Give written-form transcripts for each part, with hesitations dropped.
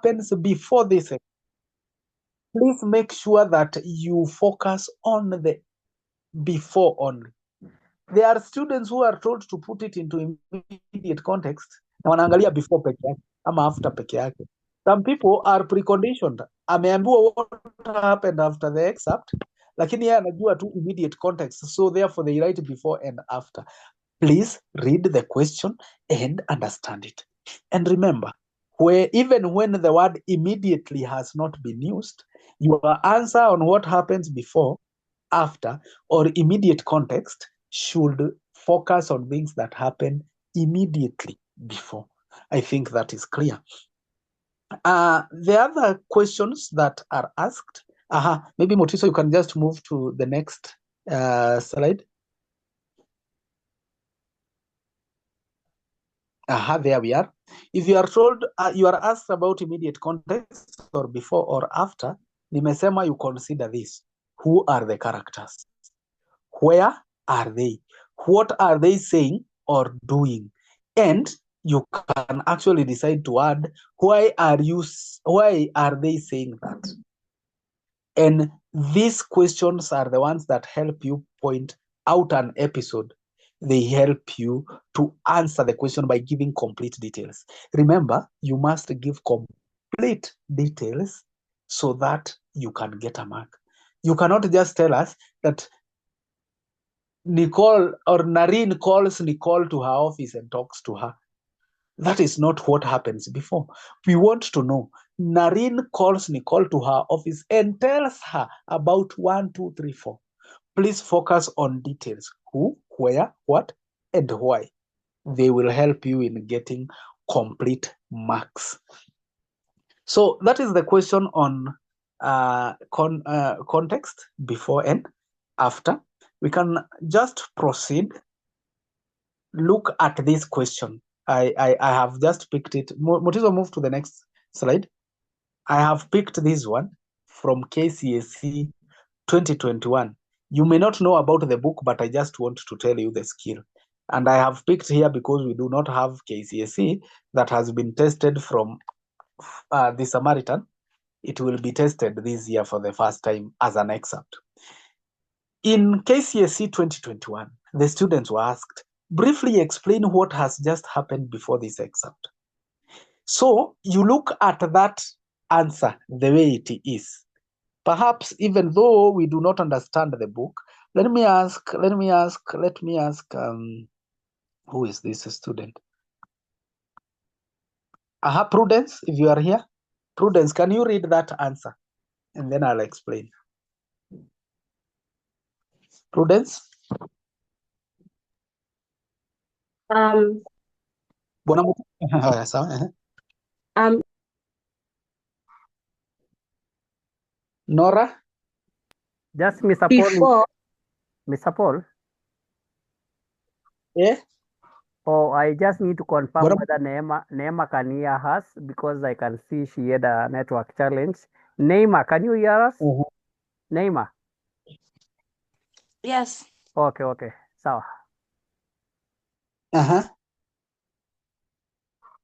happens before this. Please make sure that you focus on the before only. There are students who are told to put it into immediate context na wanaangalia before peke yake ama after peke yake. Some people are preconditioned. Ameambiwa what happened after the excerpt, lakini yeye anajua tu immediate context, so therefore they write before and after. Please read the question and understand it. And remember, even when the word immediately has not been used, your answer on what happens before, after, or immediate context should focus on things that happen immediately before. I think that is clear. The other questions that are asked, maybe Motiso, you can just move to the next slide. There we are. If you are told, you are asked about immediate context or before or after, nimesema you consider this. Who are the characters? Where are they? What are they saying or doing? And you can actually decide to add, why are they saying that? And these questions are the ones that help you point out an episode. They help you to answer the question by giving complete details. Remember, you must give complete details so that you can get a mark. You cannot just tell us that Nicole or Narine calls Nicole to her office and talks to her. That is not what happens before. We want to know. Narine calls Nicole to her office and tells her about 1, 2, 3, 4. Please focus on details. Who, where, what, and why. They will help you in getting complete marks. So that is the question on context before and after. We can just proceed. Look at this question. I have just picked it. Motizo, move to the next slide. I have picked this one from KCSE 2021. You may not know about the book, but I just want to tell you the skill. And I have picked here because we do not have KCSE that has been tested from the Samaritan. It will be tested this year for the first time as an excerpt. In KCSE 2021, the students were asked, briefly explain what has just happened before this excerpt. So you look at that answer the way it is. Perhaps even though we do not understand the book, let me ask, who is this student? Prudence, if you are here. Prudence, can you read that answer? And then I'll explain. Prudence? Nora? Just Mr. Before. Paul. Mr. Paul? Yeah? Oh, I just need to confirm whether Neema can hear us because I can see she had a network challenge. Neema, can you hear us? Neema? Yes. Okay. So.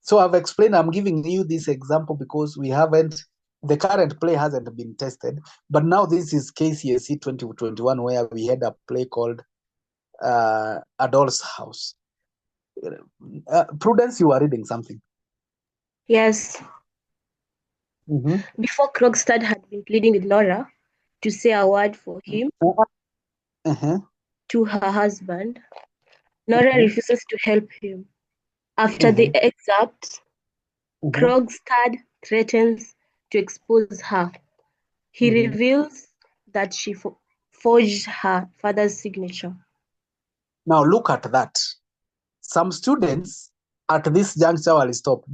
So I've explained, I'm giving you this example because the current play hasn't been tested, but now this is KCSE 2021 where we had a play called A Doll's House. Prudence, you are reading something. Yes. Before Krogstad had been pleading with Nora to say a word for him to her husband, Nora refuses to help him. After the excerpt, Krogstad threatens to expose her. He reveals that she forged her father's signature. Now look at that. Some students at this juncture will stop.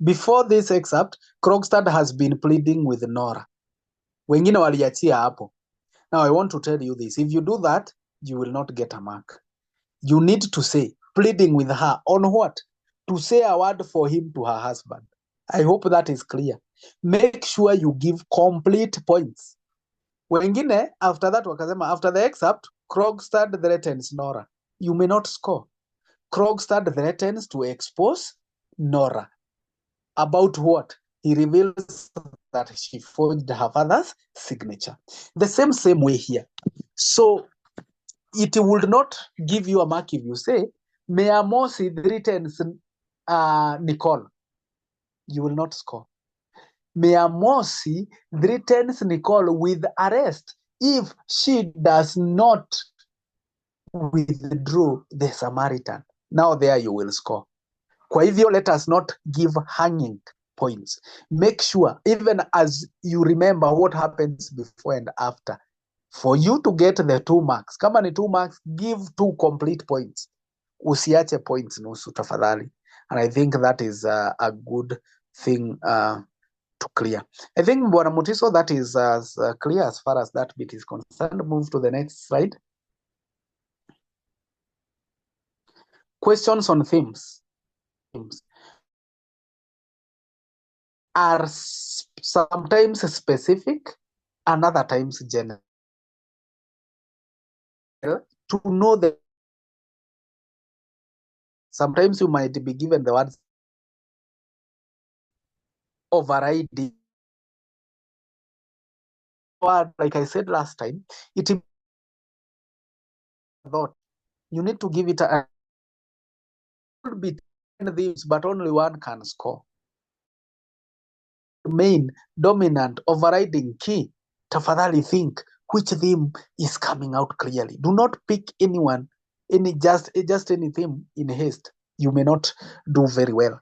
Before this excerpt, Krogstad has been pleading with Nora. Wengine waliachia hapo. Now I want to tell you this. If you do that, you will not get a mark. You need to say, pleading with her on what? To say a word for him to her husband. I hope that is clear. Make sure you give complete points. Wengine, after that, wakasema, after the excerpt, Krogstad threatens Nora. You may not score. Krogstad threatens to expose Nora. About what? he reveals that she forged her father's signature. The same way here. So it would not give you a mark if you say, Mayor Mosi threatens Nicole. You will not score. Mayor Mosi threatens Nicole with arrest if she does not withdraw the Samaritan. Now there you will score. Kwa hivyo, let us not give hanging points. Make sure, even as you remember what happens before and after, for you to get the 2 marks. Kama ni 2 marks, give 2 complete points. Usiache points nusu tafadhali. And I think that is a good thing to clear. I think, Bwana Mutiso, that is as clear as far as that bit is concerned. Move to the next slide. Questions on themes are sometimes specific and other times general. To know that sometimes you might be given the words overriding. Or, like I said last time, it thought you need to give it a could be 10 themes, but only one can score. Main, dominant, overriding, key. Tafadhali think which theme is coming out clearly. Do not pick anyone, just any theme in haste. You may not do very well.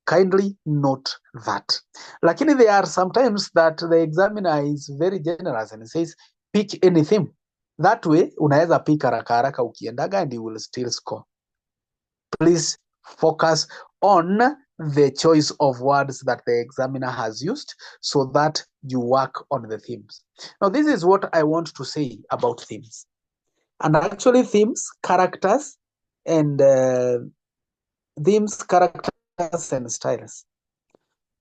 Kindly note that. Lakini there are sometimes that the examiner is very generous and says pick any theme. That way unaweza pick haraka haraka ukiendaga and you will still score. Please focus on the choice of words that the examiner has used so that you work on the themes. Now, this is what I want to say about themes. And actually, themes, characters, and characters, and styles.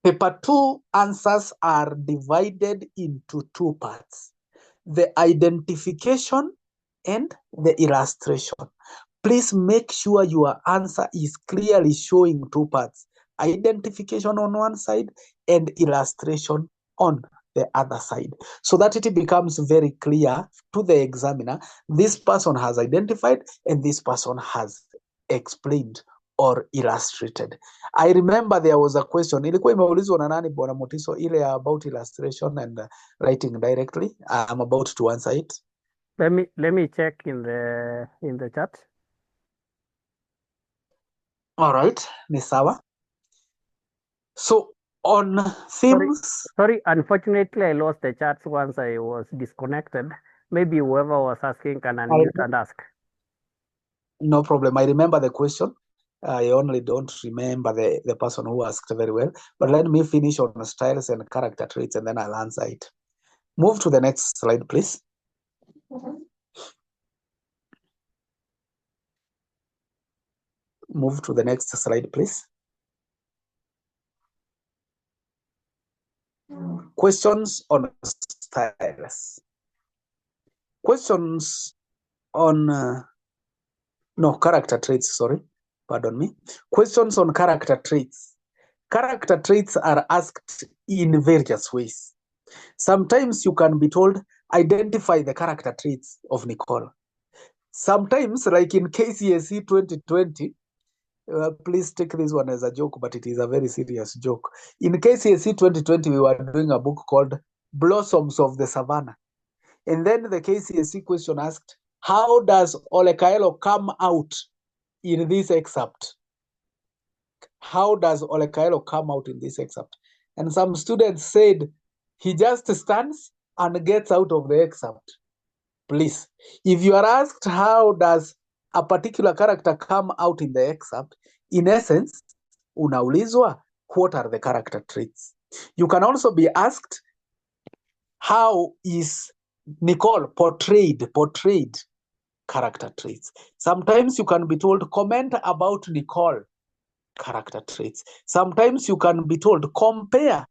Paper 2 answers are divided into 2 parts: the identification and the illustration. Please make sure your answer is clearly showing 2 parts: identification on one side and illustration on the other side, so that it becomes very clear to the examiner, this person has identified and this person has explained or illustrated. I remember there was a question, ilikuwa imeulizwa na nani, Bwana Mutiso, ile about illustration and writing directly. I'm about to answer it. Let me check in the chat. All right, ni sawa. So on themes. Sorry, unfortunately I lost the chat once I was disconnected. Maybe whoever was asking can unmute and ask. No problem. I remember the question. I only don't remember the person who asked very well. But let me finish on styles and character traits and then I'll answer it. Move to the next slide, please. Move to the next slide, please. Questions on styles. Questions on character traits, sorry. Pardon me. Questions on character traits. Character traits are asked in various ways. Sometimes you can be told, identify the character traits of Nicole. Sometimes, like in KCSE 2020, please take this one as a joke, but it is a very serious joke. In KCSE 2020, we were doing a book called Blossoms of the Savannah. And then the KCSE question asked, how does Olekaelo come out in this excerpt? How does Olekaelo come out in this excerpt? And some students said, he just stands and gets out of the excerpt. Please, if you are asked how does a particular character come out in the excerpt, in essence, unaulizwa, what are the character traits? You can also be asked, how is Nicole portrayed character traits. Sometimes you can be told, comment about Nicole, character traits. Sometimes you can be told, compare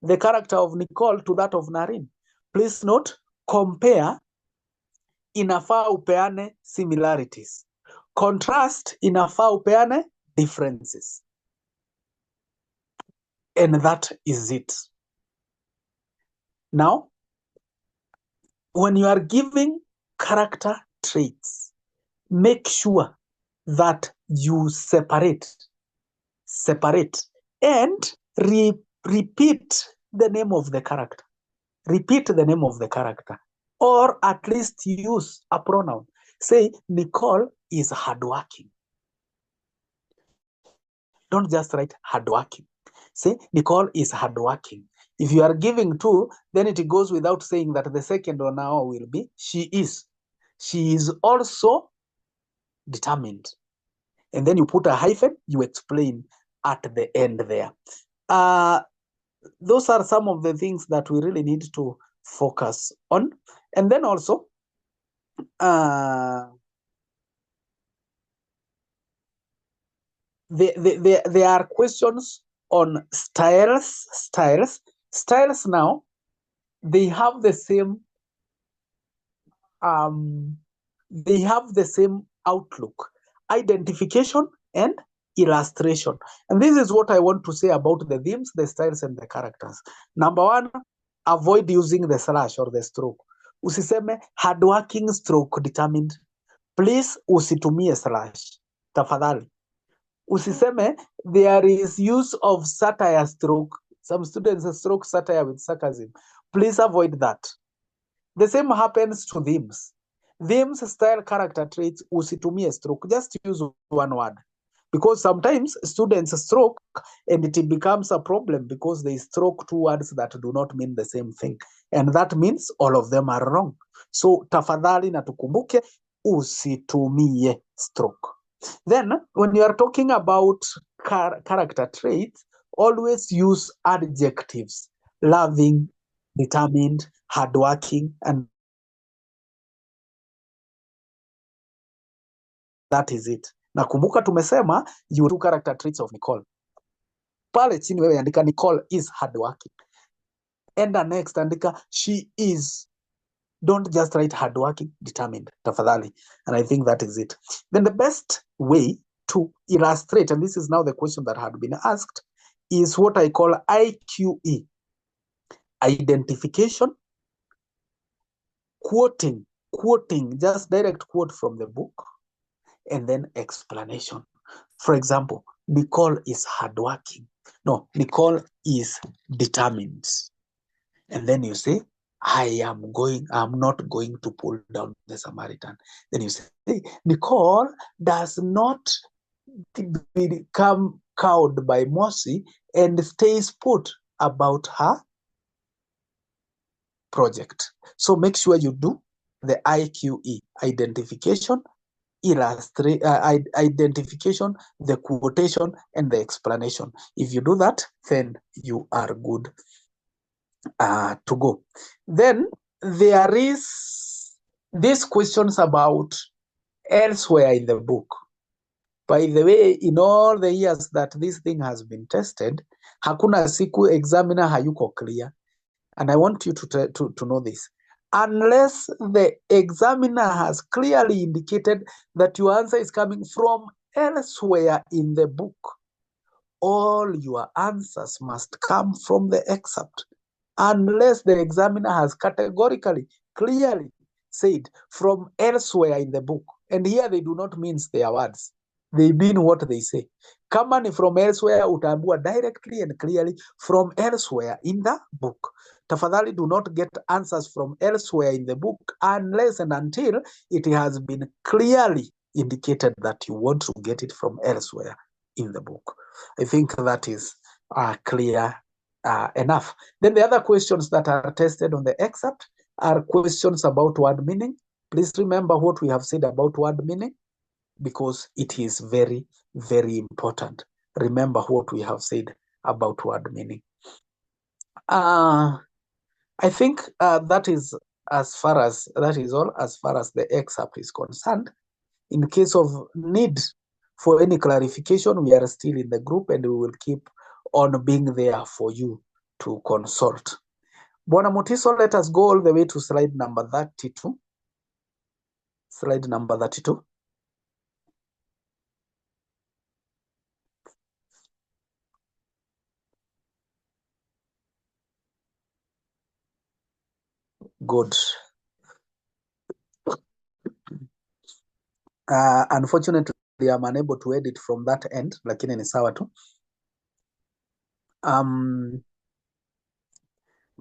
the character of Nicole to that of Naren. Please note, compare inafaa upeane similarities. Contrast inafaa upeane differences. And that is it. Now, when you are giving character traits, make sure that you separate and repeat the name of the character. Repeat the name of the character, or at least use a pronoun. Say, Nicole is hardworking. Don't just write hardworking. Say, Nicole is hardworking. If you are giving two, then it goes without saying that the second one now will be she is. She is also determined. And then you put a hyphen, you explain at the end there. Those are some of the things that we really need to focus on. And then also, there are questions on styles. Styles now, they have the same outlook: identification and illustration. And this is what I want to say about the themes, the styles, and the characters. Number one, avoid using the slash or the stroke. Usiseme hardworking stroke determined. Please usitumie slash, tafadhali. Usiseme there is use of satire stroke. Some students stroke satire with sarcasm. Please avoid that. The same happens to themes. Themes, style, character traits, usitumie stroke. Just use one word. Because sometimes students stroke and it becomes a problem because they stroke two words that do not mean the same thing. And that means all of them are wrong. So tafadhali na tukumbuke, usitumie stroke. Then when you are talking about character traits, always use adjectives: loving, determined, hardworking, and that is it. Nakumbuka tumesema you two character traits of Nicole. Pale chini wewe andika Nicole is hardworking. Enda next andika she is. Don't just write hardworking, determined, tafadhali. And I think that is it. Then the best way to illustrate, and this is now the question that had been asked, is what I call IQE. Identification, quoting, just direct quote from the book, and then explanation. For example, Nicole is hardworking. No, Nicole is determined. And then you say, I'm not going to pull down the Samaritan. Then you say, Nicole does not become cowed by mercy and stays put about her project. So make sure you do the IQE: identification, identification, the quotation, and the explanation. If you do that, then you are good to go. Then there is these questions about elsewhere in the book. By the way, in all the years that this thing has been tested, hakuna siku examiner hayuko clear. And I want you to know this. Unless the examiner has clearly indicated that your answer is coming from elsewhere in the book, all your answers must come from the excerpt. Unless the examiner has categorically, clearly said from elsewhere in the book. And here they do not mince their words. They mean what they say. Kama ni from elsewhere, utaambiwa directly and clearly from elsewhere in the book. Tafadhali do not get answers from elsewhere in the book unless and until it has been clearly indicated that you want to get it from elsewhere in the book. I think that is clear enough. Then the other questions that are tested on the excerpt are questions about word meaning. Please remember what we have said about word meaning, because it is very, very important. Remember what we have said about word meaning. I think that is all as far as the excerpt is concerned. In case of need for any clarification, we are still in the group and we will keep on being there for you to consult. Bwana Mutiso, let us go all the way to slide number 32. Slide number 32. Good. Unfortunately, I'm unable to edit from that end, lakini ni sawa tu.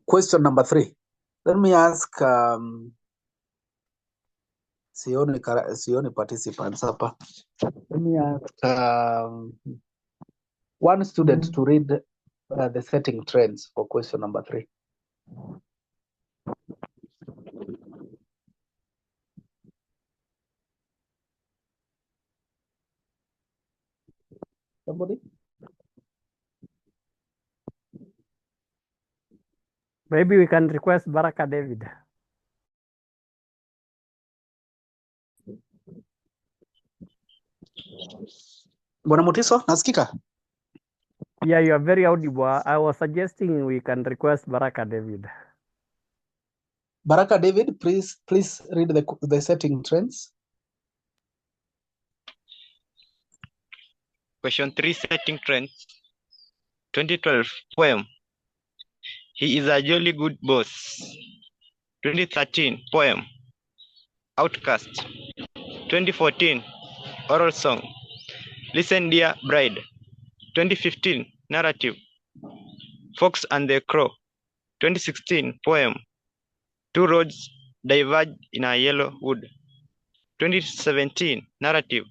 Question number 3. Let me ask, sioni participants hapa. Let me ask one student to read the setting trends for question number 3. Somebody? Maybe we can request Baraka David. Bwana Mutiso, nasikika? Yeah, you are very audible. I was suggesting we can request Baraka David. Baraka David, please read the setting trends. Question 3, setting trends. 2012 poem, He is a Jolly Good Boss. 2013 poem, Outcast. 2014 oral song, Listen Dear Bride. 2015 narrative, Fox and the Crow. 2016 poem, Two Roads Diverge in a Yellow Wood. 2017 narrative,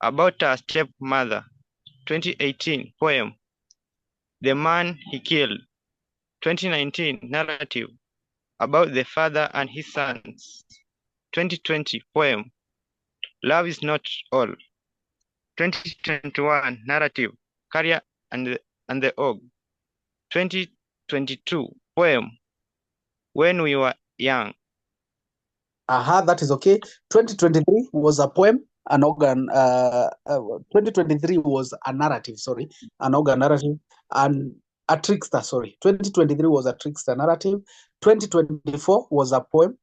About a Stepmother. 2018 poem, The Man He Killed. 2019 narrative, About the Father and His Sons. 2020 poem, Love is Not All. 2021 narrative, Carrier and the Og. 2022 poem, When We Were Young. That is okay. 2023 was a poem, an organ. 2023 was a narrative, an organ narrative, and a trickster, 2023 was a trickster narrative. 2024 was a poem,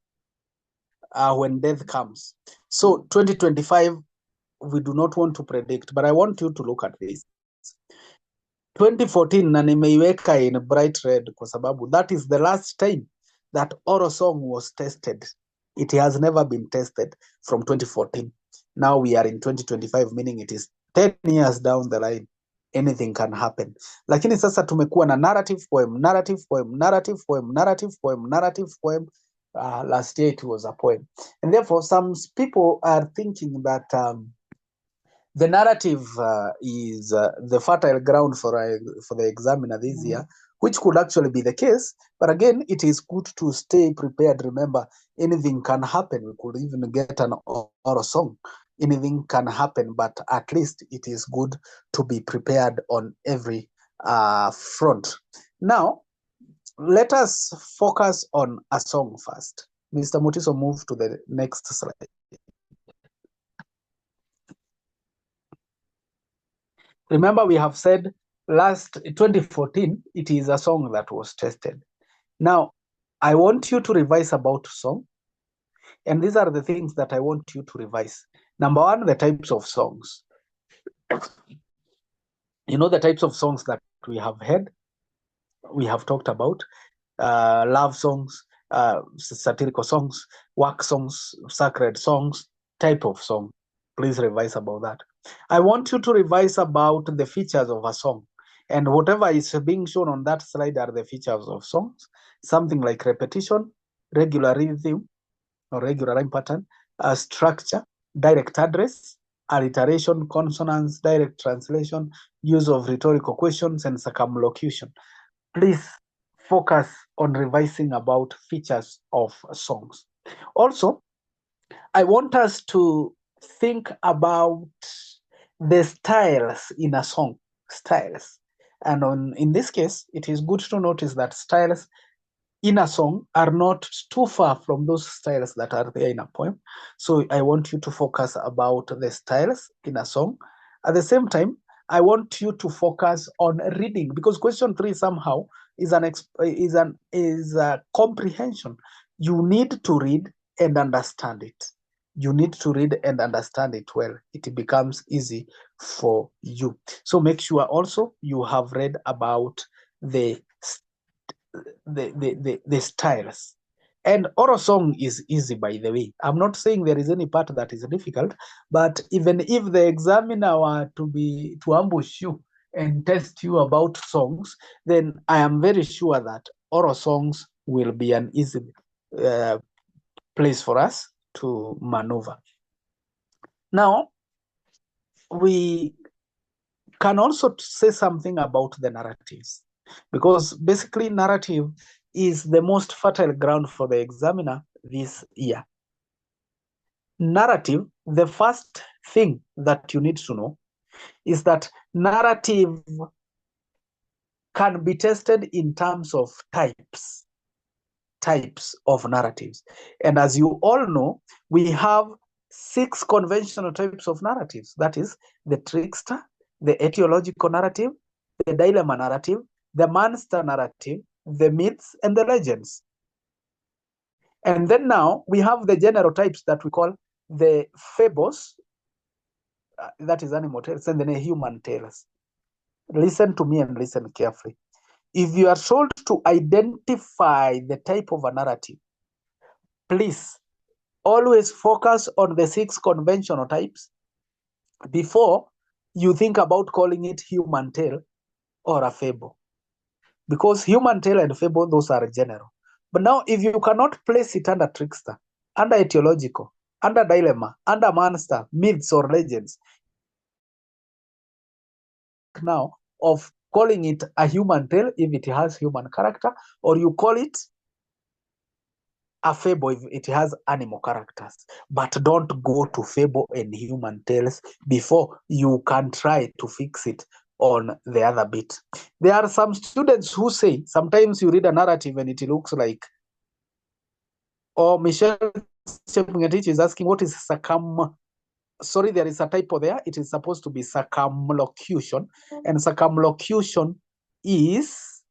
When Death Comes. So 2025, we do not want to predict, but I want you to look at this. 2014 na nimeiweka in bright red kwa sababu that is the last time that oral song was tested. It has never been tested from 2014. Now we are in 2025, meaning it is 10 years down the line. Anything can happen. Lakini sasa tumekuwa na narrative poem, narrative poem, narrative poem, narrative poem, narrative poem. Last year it was a poem. And therefore some people are thinking that the narrative is the fertile ground for the examiner this year, which could actually be the case. But again, it is good to stay prepared. Remember, anything can happen. We could even get an oral song. Anything can happen, but at least it is good to be prepared on every front. Now, let us focus on a song first. Mr. Mutiso, move to the next slide. Remember, we have said last 2014, it is a song that was tested. Now, I want you to revise about song. And these are the things that I want you to revise. Number one, the types of songs. You know the types of songs that we have had, we have talked about. Love songs, satirical songs, work songs, sacred songs, type of song. Please revise about that. I want you to revise about the features of a song. And whatever is being shown on that slide are the features of songs. Something like repetition, regular rhythm or regular rhyme pattern, structure, direct address, alliteration, consonants, direct translation, use of rhetorical questions, and circumlocution. Please focus on revising about features of songs. Also, I want us to think about the styles in a song, styles. And in this case, it is good to notice that styles in a song are not too far from those styles that are there in a poem. So I want you to focus about the styles in a song. At the same time, I want you to focus on reading, because question 3 somehow is a comprehension. You need to read and understand it. You need to read and understand it well. It becomes easy for you. So make sure also you have read about the styles. And oral song is easy, by the way. I'm not saying there is any part that is difficult, but even if the examiner were to ambush you and test you about songs, then I am very sure that oral songs will be an easy place for us to maneuver. Now, we can also say something about the narratives, because basically narrative is the most fertile ground for the examiner this year. Narrative, the first thing that you need to know is that narrative can be tested in terms of types of narratives. And as you all know, we have 6 conventional types of narratives. That is the trickster, the etiological narrative, the dilemma narrative, the monster narrative, the myths, and the legends. And then now we have the general types that we call the fables, that is animal tales, and then the human tales. Listen to me and listen carefully. If you are told to identify the type of a narrative, please always focus on the 6 conventional types before you think about calling it human tale or a fable. Because human tale and fable, those are general. But now, if you cannot place it under trickster, under etiological, under dilemma, under monster, myths, or legends, now of calling it a human tale if it has human character, or you call it a fable if it has animal characters. But don't go to fable and human tales before you can try to fix it on the other bit. There are some students who say, sometimes you read a narrative and it looks like, Michelle Chepngetich is asking, what is sorry, there is a typo there. It is supposed to be circumlocution. And circumlocution is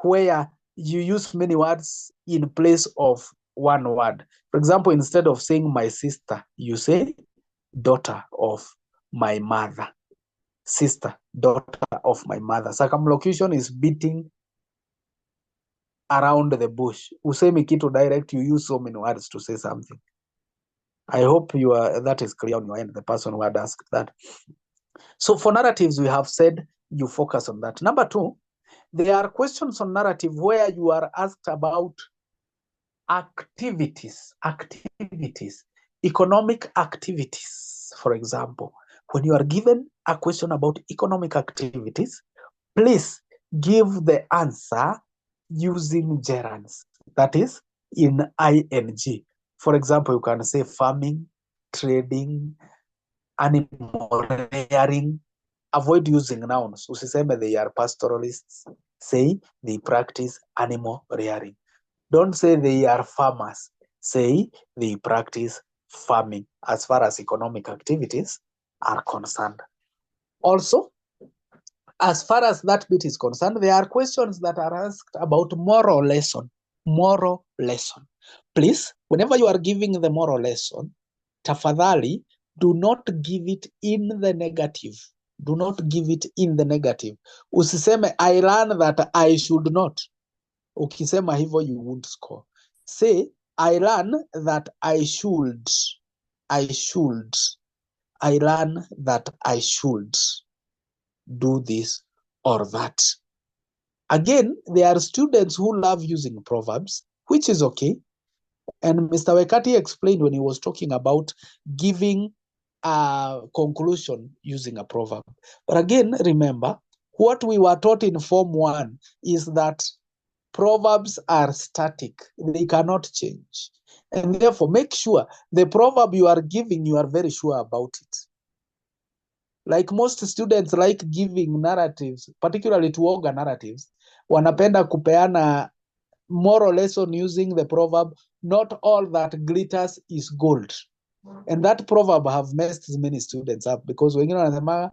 where you use many words in place of one word. For example, instead of saying my sister, you say daughter of my mother. Sister, daughter of my mother. Circumlocution is beating around the bush. Usemi kitu direct, you use so many words to say something. I hope that is clear on your end, the person who had asked that. So for narratives, we have said you focus on that. Number 2, there are questions on narrative where you are asked about activities, economic activities. For example, when you are given a question about economic activities, please give the answer using gerunds, that is in ing. For example, you can say farming, trading, animal rearing. Avoid using nouns. Usiseme they are pastoralists. Say they practice animal rearing. Don't say they are farmers. Say they practice farming as far as economic activities are concerned. Also, as far as that bit is concerned, there are questions that are asked about moral lesson. Moral lesson. Please, whenever you are giving the moral lesson, tafadhali, do not give it in the negative. Do not give it in the negative. Usiseme, I learned that I should not. Ukisema hivyo, you won't score. Say, I learn that I should. I learn that I should do this or that. Again, there are students who love using proverbs, which is okay. And Mr. Wekati explained when he was talking about giving a conclusion using a proverb. But again, remember, what we were taught in Form 1 is that proverbs are static. They cannot change. And therefore, make sure the proverb you are giving, you are very sure about it. Like most students like giving narratives, particularly to Tuoga narratives, wanapenda kupeana moral lesson using the proverb, not all that glitters is gold. And that proverb have messed many students up because wengine wanasema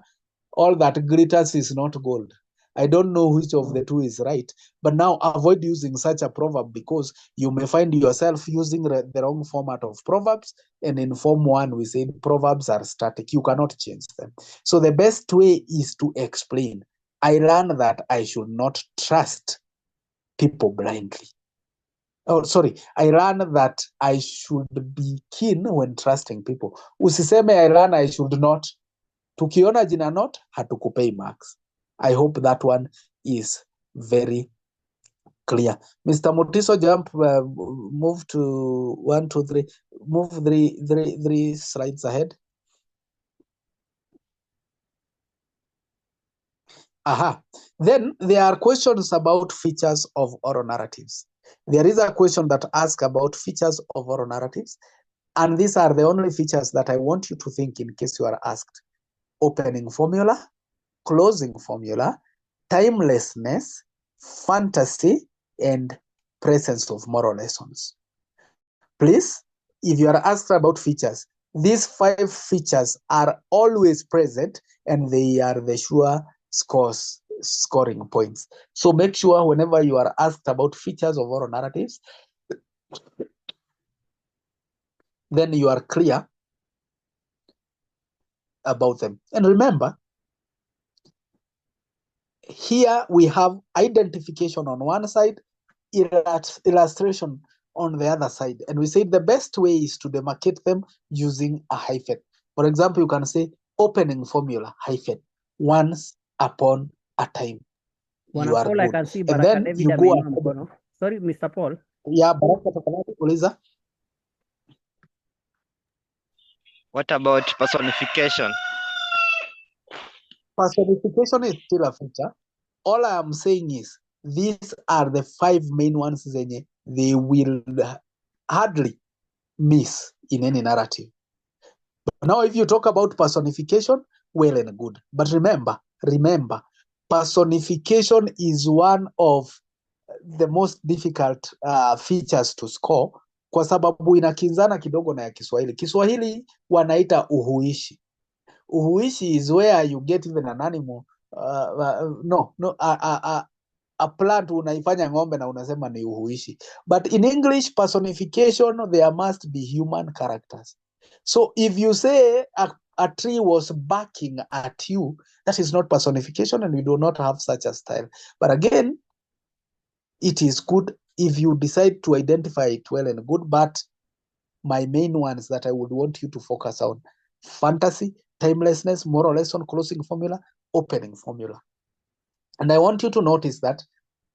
all that glitters is not gold. I don't know which of the two is right, but now avoid using such a proverb because you may find yourself using the wrong format of proverbs. And in Form 1, we say proverbs are static. You cannot change them. So the best way is to explain. I learned that I should not trust people blindly. Oh, sorry. I learned that I should be keen when trusting people. Usiseme I learned I should not. Tukiona jina not, hatukupei marks. I hope that one is very clear. Mr. Mutiso, jump, move to 1, 2, 3, move three slides ahead. Aha. Then there are questions about features of oral narratives. There is a question that asks about features of oral narratives. And these are the only features that I want you to think in case you are asked. Opening formula, closing formula, timelessness, fantasy, and presence of moral lessons. Please, if you are asked about features, these 5 features are always present and they are the sure scoring points. So make sure whenever you are asked about features of oral narratives, then you are clear about them. And remember, here we have identification on one side, illustration on the other side. And we say the best way is to demarcate them using a hyphen. For example, you can say opening formula, hyphen, once upon a time. You are Paul, I good. can see And Baraka then David you go ameinua mkono. Sorry, Mr. Paul. Yeah, Baraka tafadhali uliza. What about personification? Personification is still a feature. All I am saying is these are the 5 main ones zenye they will hardly miss in any narrative. Now, if you talk about personification, well and good. But remember, personification is one of the most difficult features to score kwa sababu inakinzana kidogo na ya Kiswahili. Kiswahili wanaita uhuishi. Uhuishi is where you get even an animal. A plant unaifanya ng'ombe na unasema ni uhuishi. But in English, personification, there must be human characters. So if you say a tree was barking at you, that is not personification and we do not have such a style. But again, it is good if you decide to identify it well and good, but my main ones that I would want you to focus on: fantasy, timelessness, moral lesson, closing formula, opening formula. And I want you to notice that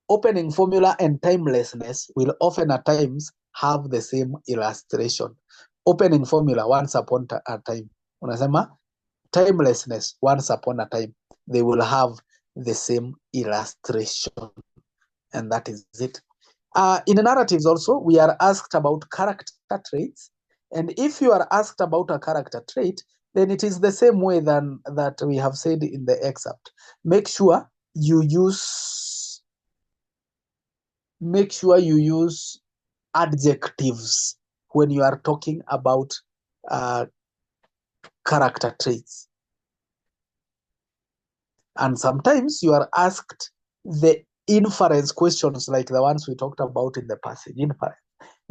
opening formula and timelessness will often at times have the same illustration. Opening formula, once upon a time. Unasema timelessness, once upon a time. They will have the same illustration. And that is it. In narratives also, we are asked about character traits. And if you are asked about a character trait, then it is the same way that we have said in the excerpt. Make sure you use adjectives when you are talking about character traits. And sometimes you are asked the inference questions like the ones we talked about in the passage. Inference.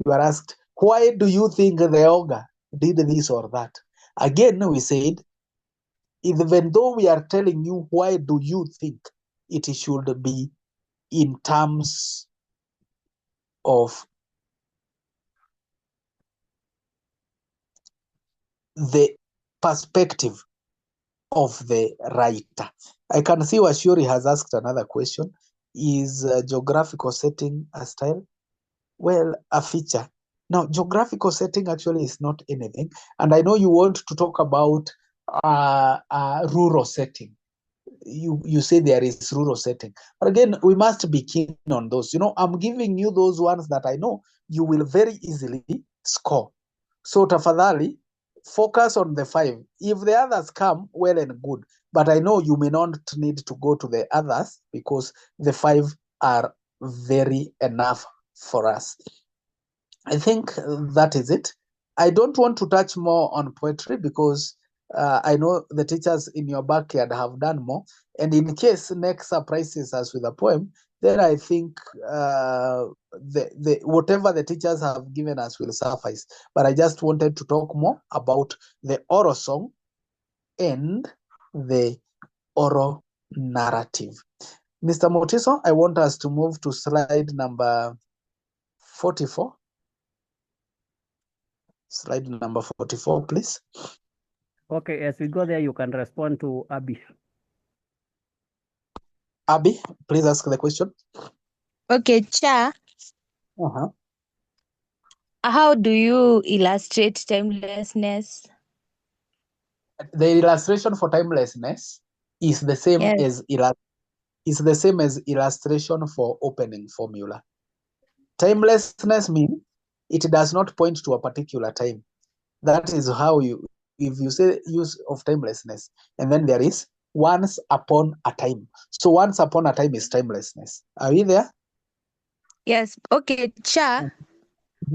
You are asked, why do you think the ogre did this or that? Again, we said, even though we are telling you why do you think, it should be in terms of the perspective of the writer. I can see Washuri has asked another question. Is geographical setting a style? Well, a feature. Now, geographical setting actually is not anything. And I know you want to talk about rural setting. You say there is rural setting. But again, we must be keen on those. I'm giving you those ones that I know you will very easily score. So tafadhali, focus on the 5. If the others come, well and good. But I know you may not need to go to the others because the 5 are very enough for us. I think that is it. I don't want to touch more on poetry because I know the teachers in your backyard have done more. And in case next surprises us with a poem, then I think whatever the teachers have given us will suffice. But I just wanted to talk more about the oral song and the oral narrative. Mr. Motiso, I want us to move to slide number 44. Slide number 44, please. Okay, as we go there, you can respond to Abby. Abby, please ask the question. Okay, Cha, Uh-huh. how do you illustrate timelessness? The illustration for timelessness is the same Yes. as illustration for opening formula. Timelessness means it does not point to a particular time. That is how if you say use of timelessness, and then there is once upon a time. So once upon a time is timelessness. Are we there? Yes. Okay, Cha,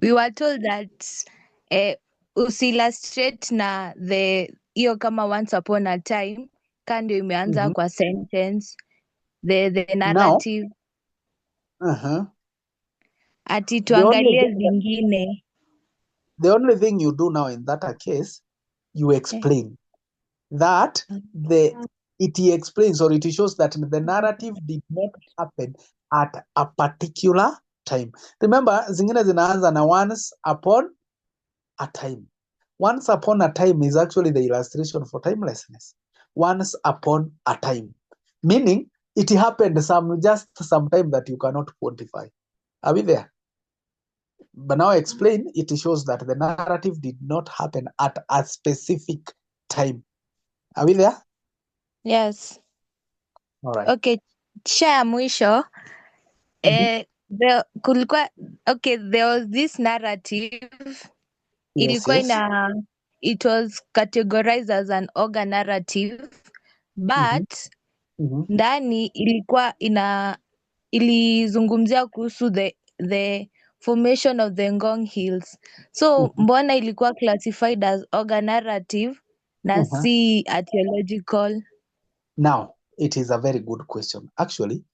we were told that usillustrate na hiyo kama once upon a time ka ndio imeanza kwa sentence the narrative ati tuangalie zingine. The only thing you do now in that case, you explain that it explains or it shows that the narrative did not happen at a particular time. Remember, zingine zinaanza na once upon a time. Once upon a time is actually the illustration for timelessness. Once upon a time, meaning it happened just some time that you cannot quantify. Are we there? But now explain, it shows that the narrative did not happen at a specific time. Are we there? Yes. All right. Okay, Cha ya mwisho there was this narrative ilikuwa it was categorized as an orga narrative but ndani ilikuwa ilizungumzia kuhusu the formation of the Ngong Hills. So mbona ilikuwa classified as orga narrative na si archaeological? Now, it is a very good question. Actually,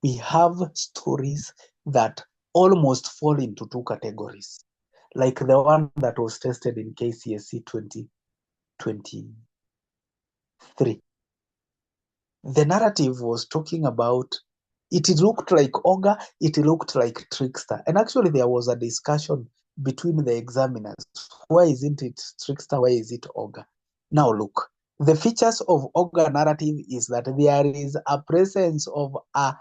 we have stories that almost fall into two categories, like the one that was tested in KCSE 2023. The narrative was talking about, it looked like ogre, it looked like trickster. And actually there was a discussion between the examiners. Why isn't it trickster? Why is it ogre? Now look, the features of ogre narrative is that there is a presence of a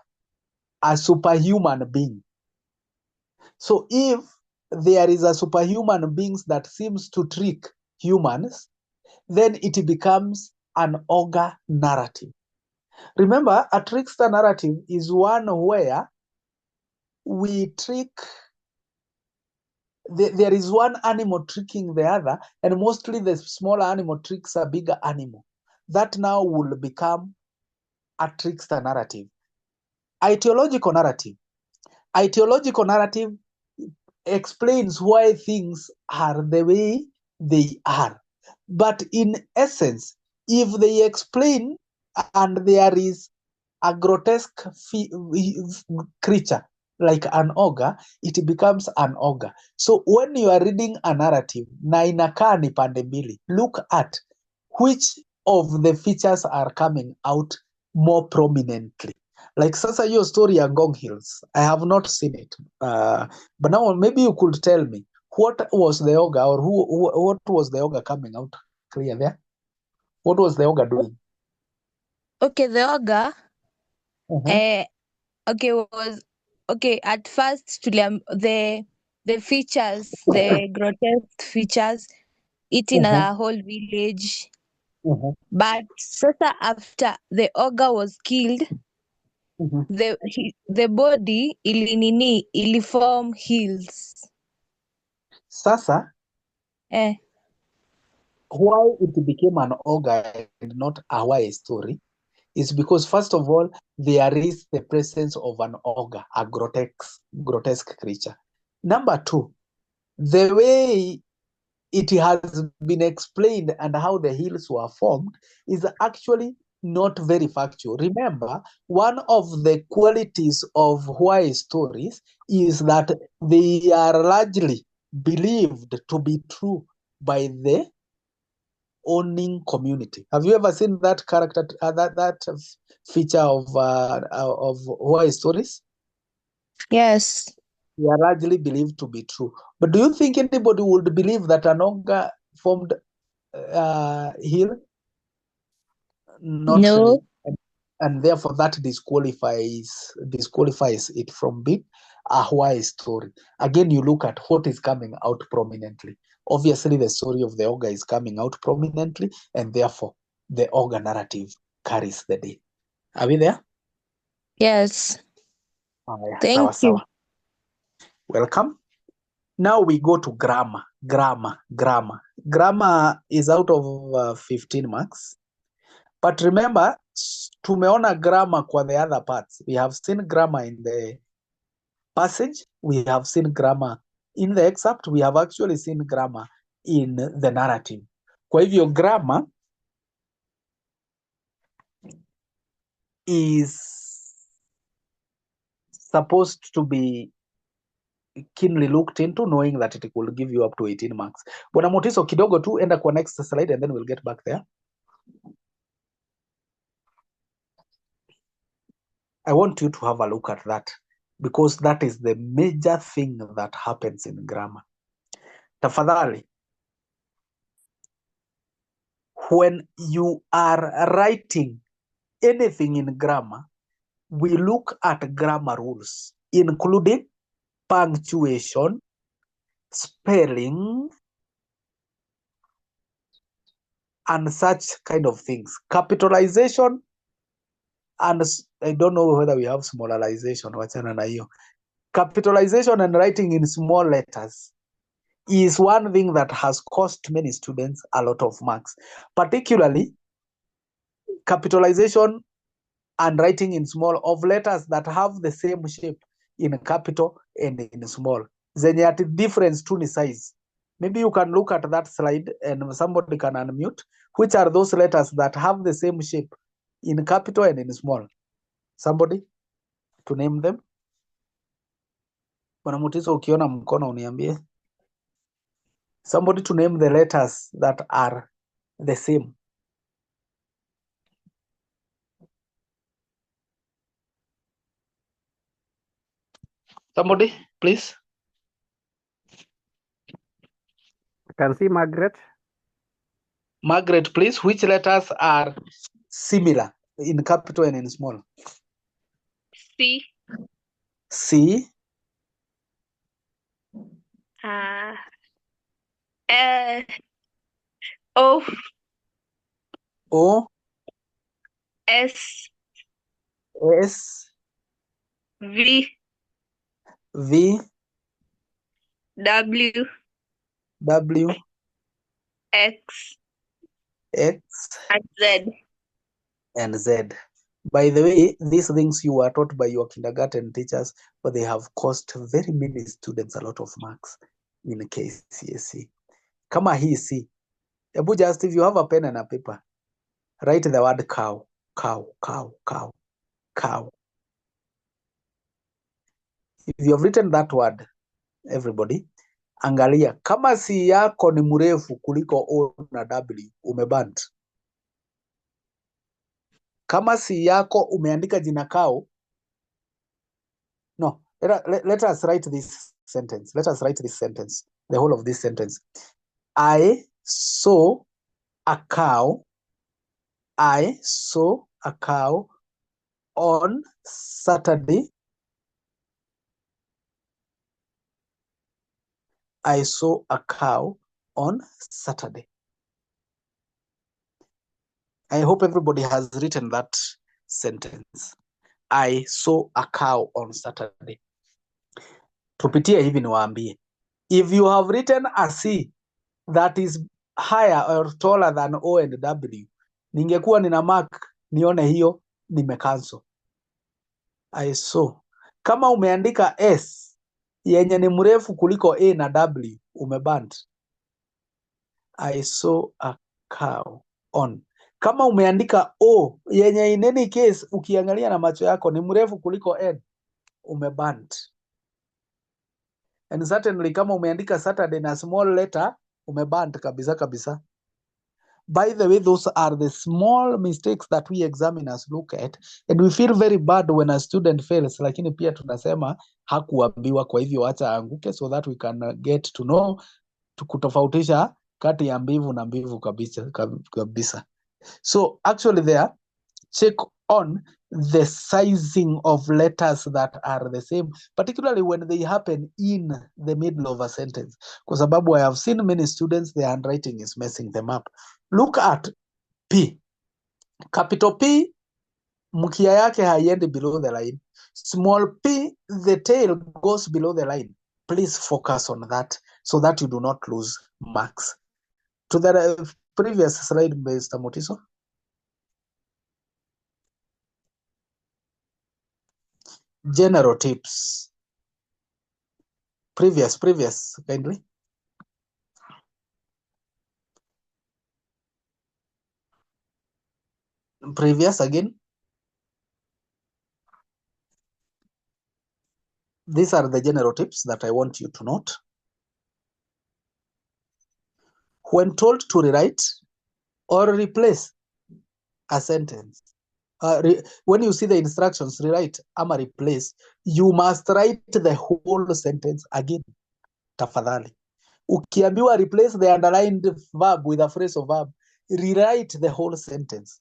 superhuman being. So if there is a superhuman being that seems to trick humans, then it becomes an ogre narrative. Remember, a trickster narrative is one where we trick, there is one animal tricking the other, and mostly the smaller animal tricks a bigger animal. That now will become a trickster narrative. Ideological narrative explains why things are the way they are. But in essence, if they explain and there is a grotesque creature like an ogre, it becomes an ogre. So when you are reading a narrative, na inakaa ni pande mbili, look at which of the features are coming out more prominently. Like sasa hiyo story ya Ngong Hills, I have not seen it. But now maybe you could tell me, what was the ogre, or what was the ogre coming out clear there? What was the ogre doing? Okay, the ogre at first the features, the grotesque features eating a whole village. But sasa after the ogre was killed, the body iliform hills. Sasa why it became an ogre and not a Hawaii story is because, first of all, there is the presence of an ogre, a grotesque creature. Number two, the way it has been explained and how the hills were formed is actually not very factual. Remember, one of the qualities of Hawaii stories is that they are largely believed to be true by the owning community. Have you ever seen that character, that feature of Hawaii stories? Yes. they are largely believed to be true. But do you think anybody would believe that an Onga formed hill? Not No. really. And therefore that disqualifies it from being a Hawaii story. Again, you look at what is coming out prominently. Obviously, the story of the Oga is coming out prominently, and therefore the Oga narrative carries the day. Are we there? Yes. Yeah, Thank sawa, you. sawa. Welcome. Now we go to grammar. Grammar is out of 15 marks. But remember, tumeona grammar kwa the other parts. We have seen grammar in the passage. We have seen grammar in the excerpt. We have actually seen grammar in the narrative. Kwa hivyo grammar is supposed to be keenly looked into, knowing that it will give you up to 18 marks. Bwana Motiso, kidogo tu, enda kwa next slide and then we'll get back there. I want you to have a look at that because that is the major thing that happens in grammar. Tafadhali, when you are writing anything in grammar, we look at grammar rules, including punctuation, spelling, and such kind of things. Capitalization, and I don't know whether we have smallization. Wachana na hiyo. Capitalization and writing in small letters is one thing that has cost many students a lot of marks, particularly capitalization and writing in small of letters that have the same shape in capital and in small. Zenye at difference tu ni size. Maybe you can look at that slide and somebody can unmute. Which are those letters that have the same shape in capital and in small? Somebody to name them? Bwana Mutiso, ukiona mkono uniambie. Somebody to name the letters that are the same. Somebody, please. I can see Margaret. Margaret, please. Which letters are similar in capital and in small? C. C. O. O. S. S. V. V. W. W. X. X. And Z. And Z. By the way, these things you were taught by your kindergarten teachers, but they have cost very many students a lot of marks in KCSE. Kama hii C. Ebu just, if you have a pen and a paper, write the word cow. Cow, cow, cow, cow. If you have written that word, everybody, angalia. Kama C yako ni mrefu kuliko O na W, umebant. Kama C yako umeandika jina cow, no, let us write this sentence. Let us write this sentence, the whole of this sentence. I saw a cow. I saw a cow on Saturday. I saw a cow on Saturday. I hope everybody has written that sentence. I saw a cow on Saturday. Tupitie hivi niwaambie. If you have written a C that is higher or taller than O and W, ningekuwa nina mark nione hiyo nimecancel. I saw. Kama umeandika S yenye ni mrefu kuliko A na W, umebant. I saw a cow on. Kama umeandika O yenye in any case ukiangalia na macho yako ni mrefu kuliko N, umebant. And certainly kama umeandika Saturday na small letter, umebant kabisa kabisa. By the way, those are the small mistakes that we examiners look at, and we feel very bad when a student fails, lakini pia tunasema hakuambiwa, kwa hivyo acha anguke, so that we can get to know, kutofautisha kati ya mbivu na mbivu kabisa. So actually there, check on the sizing of letters that are the same, particularly when they happen in the middle of a sentence. Kwa sababu I have seen many students, their handwriting is messing them up. Look at P. Capital P, mkia yake haiendi below the line. Small p, the tail goes below the line. Please focus on that so that you do not lose marks. To the previous slide, Mr. Motiso. General tips. Previous, kindly. Previous again. These are the general tips that I want you to note. When told to rewrite or replace a sentence, when you see the instructions, rewrite ama replace, you must write the whole sentence again. Tafadhali. Ukiambiwa replace the underlined verb with a phrasal verb, rewrite the whole sentence.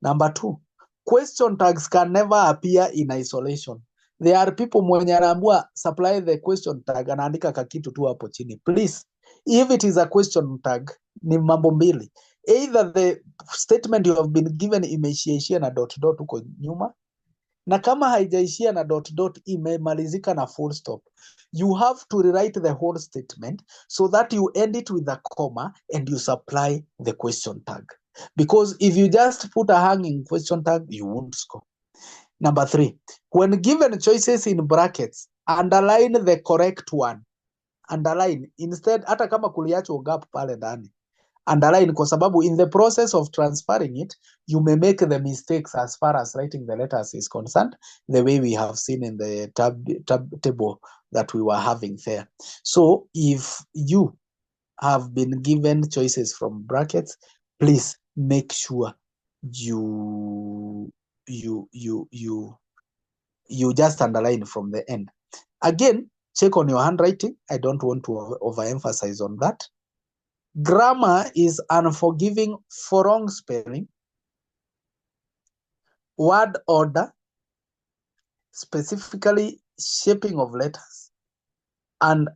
Number 2, question tags can never appear in isolation. There are people mwenye anaambiwa supply the question tag, anaandika kakitu tu hapo chini. Please, if it is a question tag, ni mambo mbili. Either the statement you have been given imeishiaishia na dot huko nyuma, na kama haijaishia na dot imemalizika na full stop. You have to rewrite the whole statement so that you end it with a comma and you supply the question tag. Because if you just put a hanging question tag, you won't score. Number 3, when given choices in brackets, underline the correct one. Underline instead, hata kama kuliachwa gap pale ndani, underline, kwa sababu in the process of transferring it, you may make the mistakes as far as writing the letters is concerned, the way we have seen in the table that we were having there. So if you have been given choices from brackets, please make sure you just underline from the end. Again, check on your handwriting. I don't want to overemphasize on that. Grammar is unforgiving for wrong spelling, word order, specifically shaping of letters. And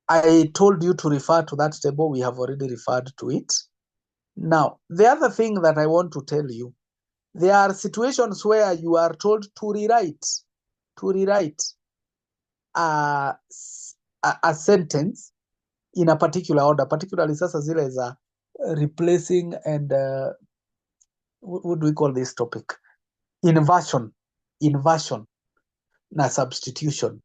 I told you to refer to that table. We have already referred to it. Now, the other thing that I want to tell you, there are situations where you are told to rewrite a sentence in a particular order, particularly sasa zile za replacing and what do we call this topic? Inversion na substitution.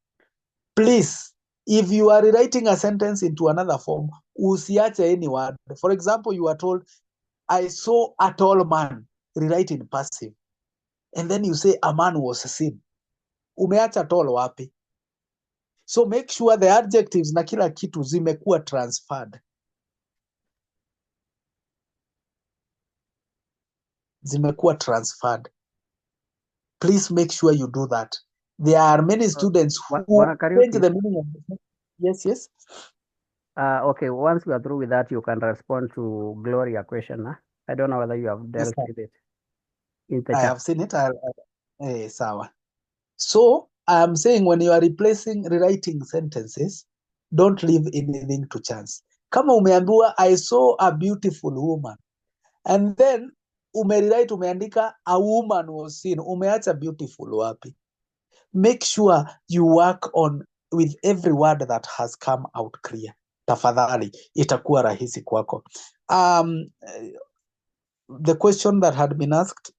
Please, if you are rewriting a sentence into another form, usiache any word. For example, you are told, I saw a tall man, rewrite in passive. And then you say a man was seen. Umeacha tall wapi? So make sure the adjectives na kila kitu zimekuwa transferred. Please make sure you do that. There are many students who change the meaning of the sentence. Yes. Okay, once we are through with that, you can respond to Gloria question. Huh? I don't know whether you have dealt with it. I have seen it. Sawa. So I'm saying when you are rewriting sentences, don't leave anything to chance. Kama umeambiwa I saw a beautiful woman, and then umeandika a woman was seen, umeacha beautiful wapi? Make sure you work on with every word that has come out clear. Tafadhali, itakuwa rahisi kwako. The question that had been asked,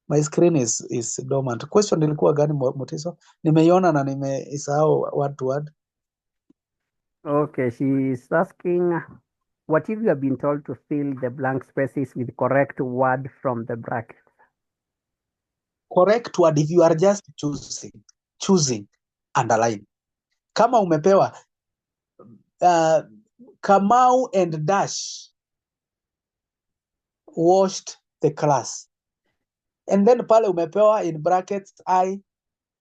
my screen is dormant. Question ilikuwa gani, Motiso? Nimeiona na nimeisahau word to word. Okay, she's asking, what if you have been told to fill the blank spaces with correct word from the bracket? Correct word, if you are just choosing, underline. Kama umepewa Kamau and dash, washed the class. And then pale umepewa in brackets I,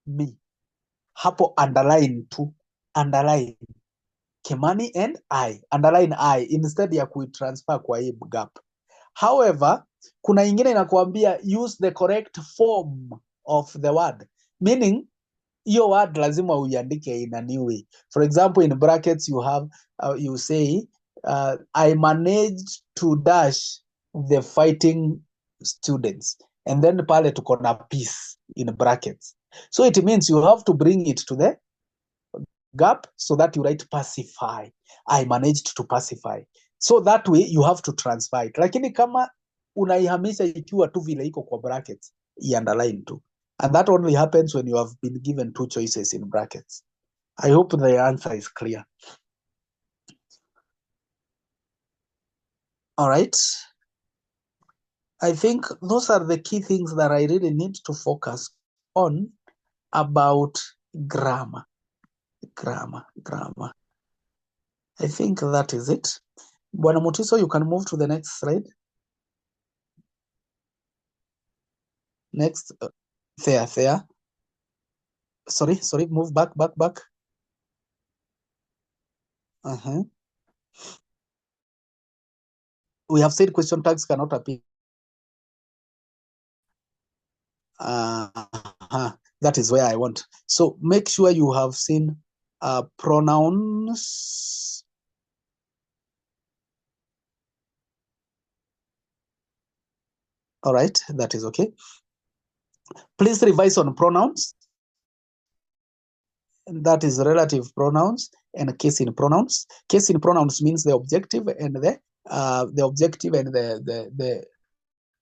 me. Hapo underline tu. Underline. Kimani and I. Underline I instead ya kuitransfer kwa hii gap. However, kuna ingine inakuambia use the correct form of the word. Meaning, hiyo word lazima uiandike in a new way. For example, in brackets you have, you say, I managed to dash the fighting students. And then pale tuko na peace in brackets. So it means you have to bring it to the gap so that you write pacify. I managed to pacify. So that way you have to transfer it. Lakini kama unaihamisha ikiwa tu vile iko kwa brackets, i-underline tu. And that only happens when you have been given two choices in brackets. I hope the answer is clear. All right. I think those are the key things that I really need to focus on about grammar. Grammar. I think that is it. Bwana Mutiso, you can move to the next slide. Next, there. Sorry, move back. We have said question tags cannot appear. That is where I want. So make sure you have seen pronouns. All right, that is okay. Please revise on pronouns. That is relative pronouns and case in pronouns. Case in pronouns means the objective and the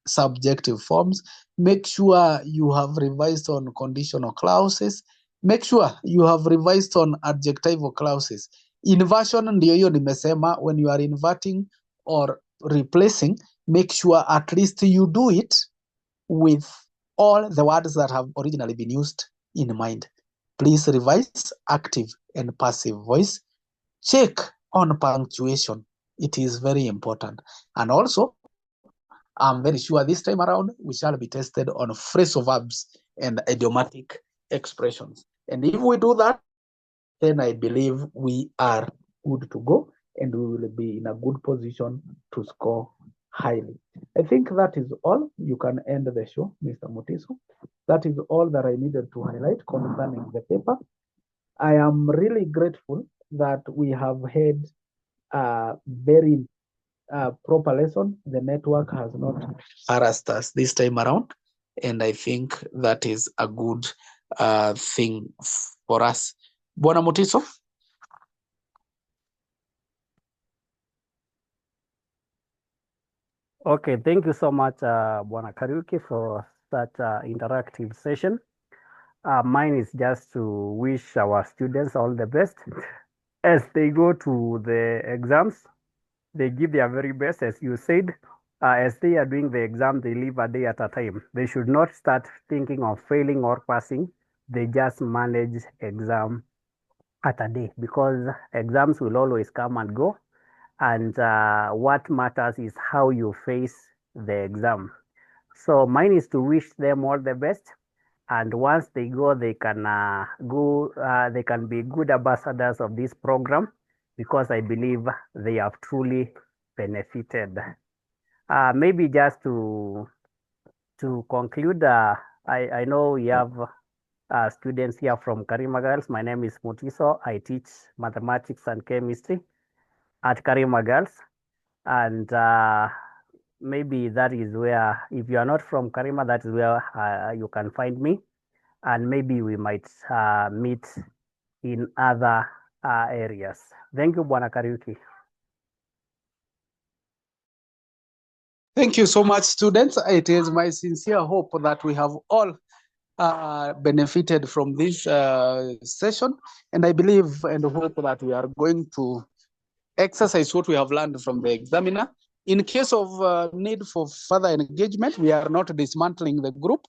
subjective forms. Make sure you have revised on conditional clauses. Make sure you have revised on adjectival clauses. Inversion ndio hiyo nimesema, when you are inverting or replacing, make sure at least you do it with all the words that have originally been used in mind. Please revise active and passive voice. Check on punctuation. It is very important. And also, I'm very sure this time around, we shall be tested on phrasal verbs and idiomatic expressions. And if we do that, then I believe we are good to go and we will be in a good position to score highly. I think that is all. You can end the show, Mr. Mutiso. That is all that I needed to highlight concerning the paper. I am really grateful that we have had a very proper lesson. The network has not harassed us this time around, and I think that is a good thing for us. Bwana Mutiso. Okay, thank you so much, Bwana Kariuki, for such interactive session. Mine is just to wish our students all the best as they go to the exams. They give their very best, as you said. As they are doing the exam, they live a day at a time. They should not start thinking of failing or passing. They just manage exam at a day, because exams will always come and go. And what matters is how you face the exam. So mine is to wish them all the best. And once they go, they can they can be good ambassadors of this program, because I believe they have truly benefited. Maybe just to conclude, I know we have students here from Karima Girls. My name is Mutiso. I teach mathematics and chemistry at Karima Girls. And maybe that is where, if you are not from Karima, that is where you can find me. And maybe we might meet in other areas. Thank you, Bwana Kariuki. Thank you so much, students. It is my sincere hope that we have all benefited from this session. And I believe and hope that we are going to exercise what we have learned from the examiner. In case of need for further engagement, we are not dismantling the group.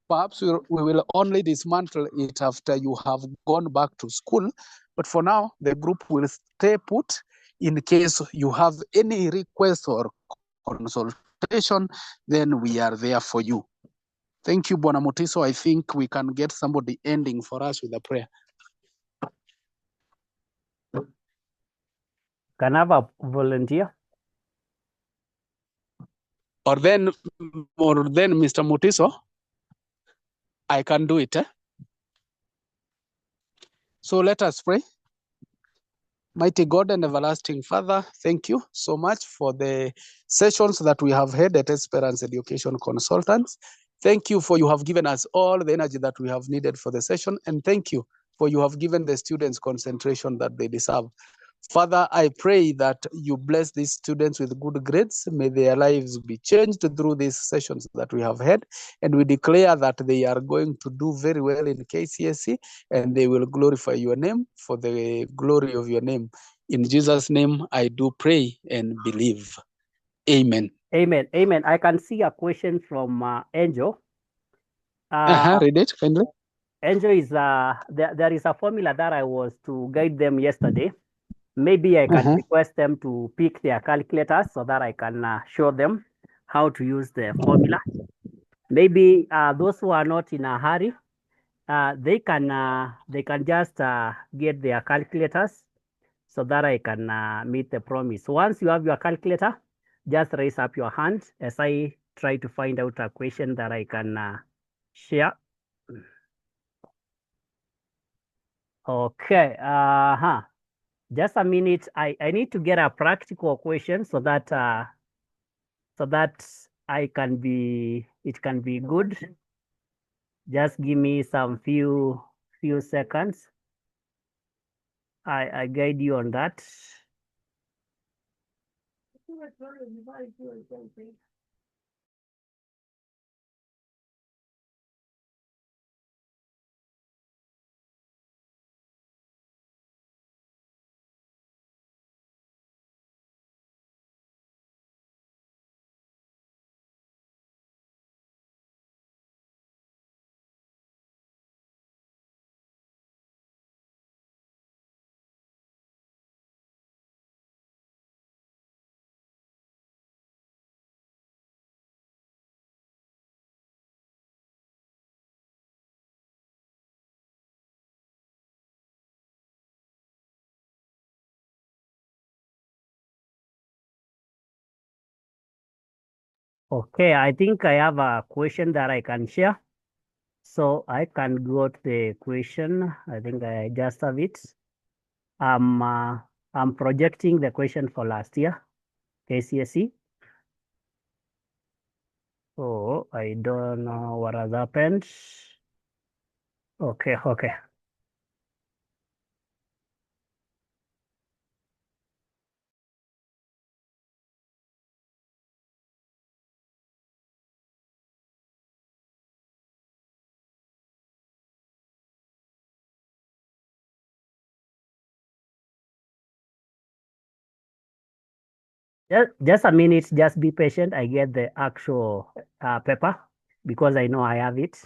Perhaps we will only dismantle it after you have gone back to school. But for now, the group will stay put in case you have any request or consultation. consultation, then we are there for you. Thank you, Bwana Mutiso. I think we can get somebody ending for us with a prayer. Can I have a volunteer? Or then Mr. Mutiso, I can do it. So let us pray. Mighty God and everlasting Father, thank you so much for the sessions that we have had at Esperance Education Consultants. Thank you for you have given us all the energy that we have needed for the session. And thank you for you have given the students concentration that they deserve. Father, I pray that you bless these students with good grades. May their lives be changed through these sessions that we have had. And we declare that they are going to do very well in KCSE and they will glorify your name for the glory of your name. In Jesus' name, I do pray and believe. Amen. Amen. Amen. I can see a question from Angel. Read it kindly. Angel is there is a formula that I was to guide them yesterday. Maybe I can request them to pick their calculators so that I can show them how to use the formula. Maybe those who are not in a hurry, they can just get their calculators so that I can meet the promise. Once you have your calculator, just raise up your hand as I try to find out a question that I can share. Okay. Just a minute. I need to get a practical question so that it can be good. Just give me some few seconds. I guide you on that. Okay, I think I have a question that I can share. So I can go to the question. I think I just have it. I'm projecting the question for last year, KCSE. Oh, I don't know what has happened. Okay. Just a minute, just be patient. I get the actual paper because I know I have it.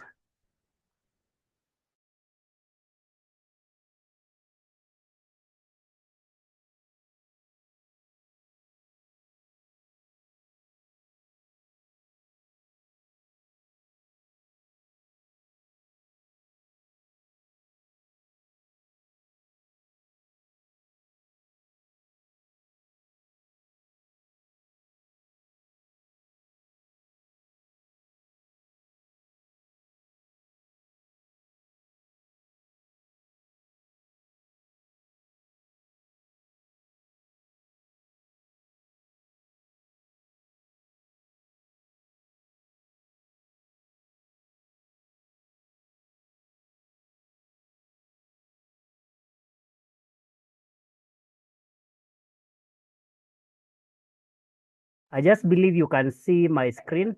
I just believe you can see my screen.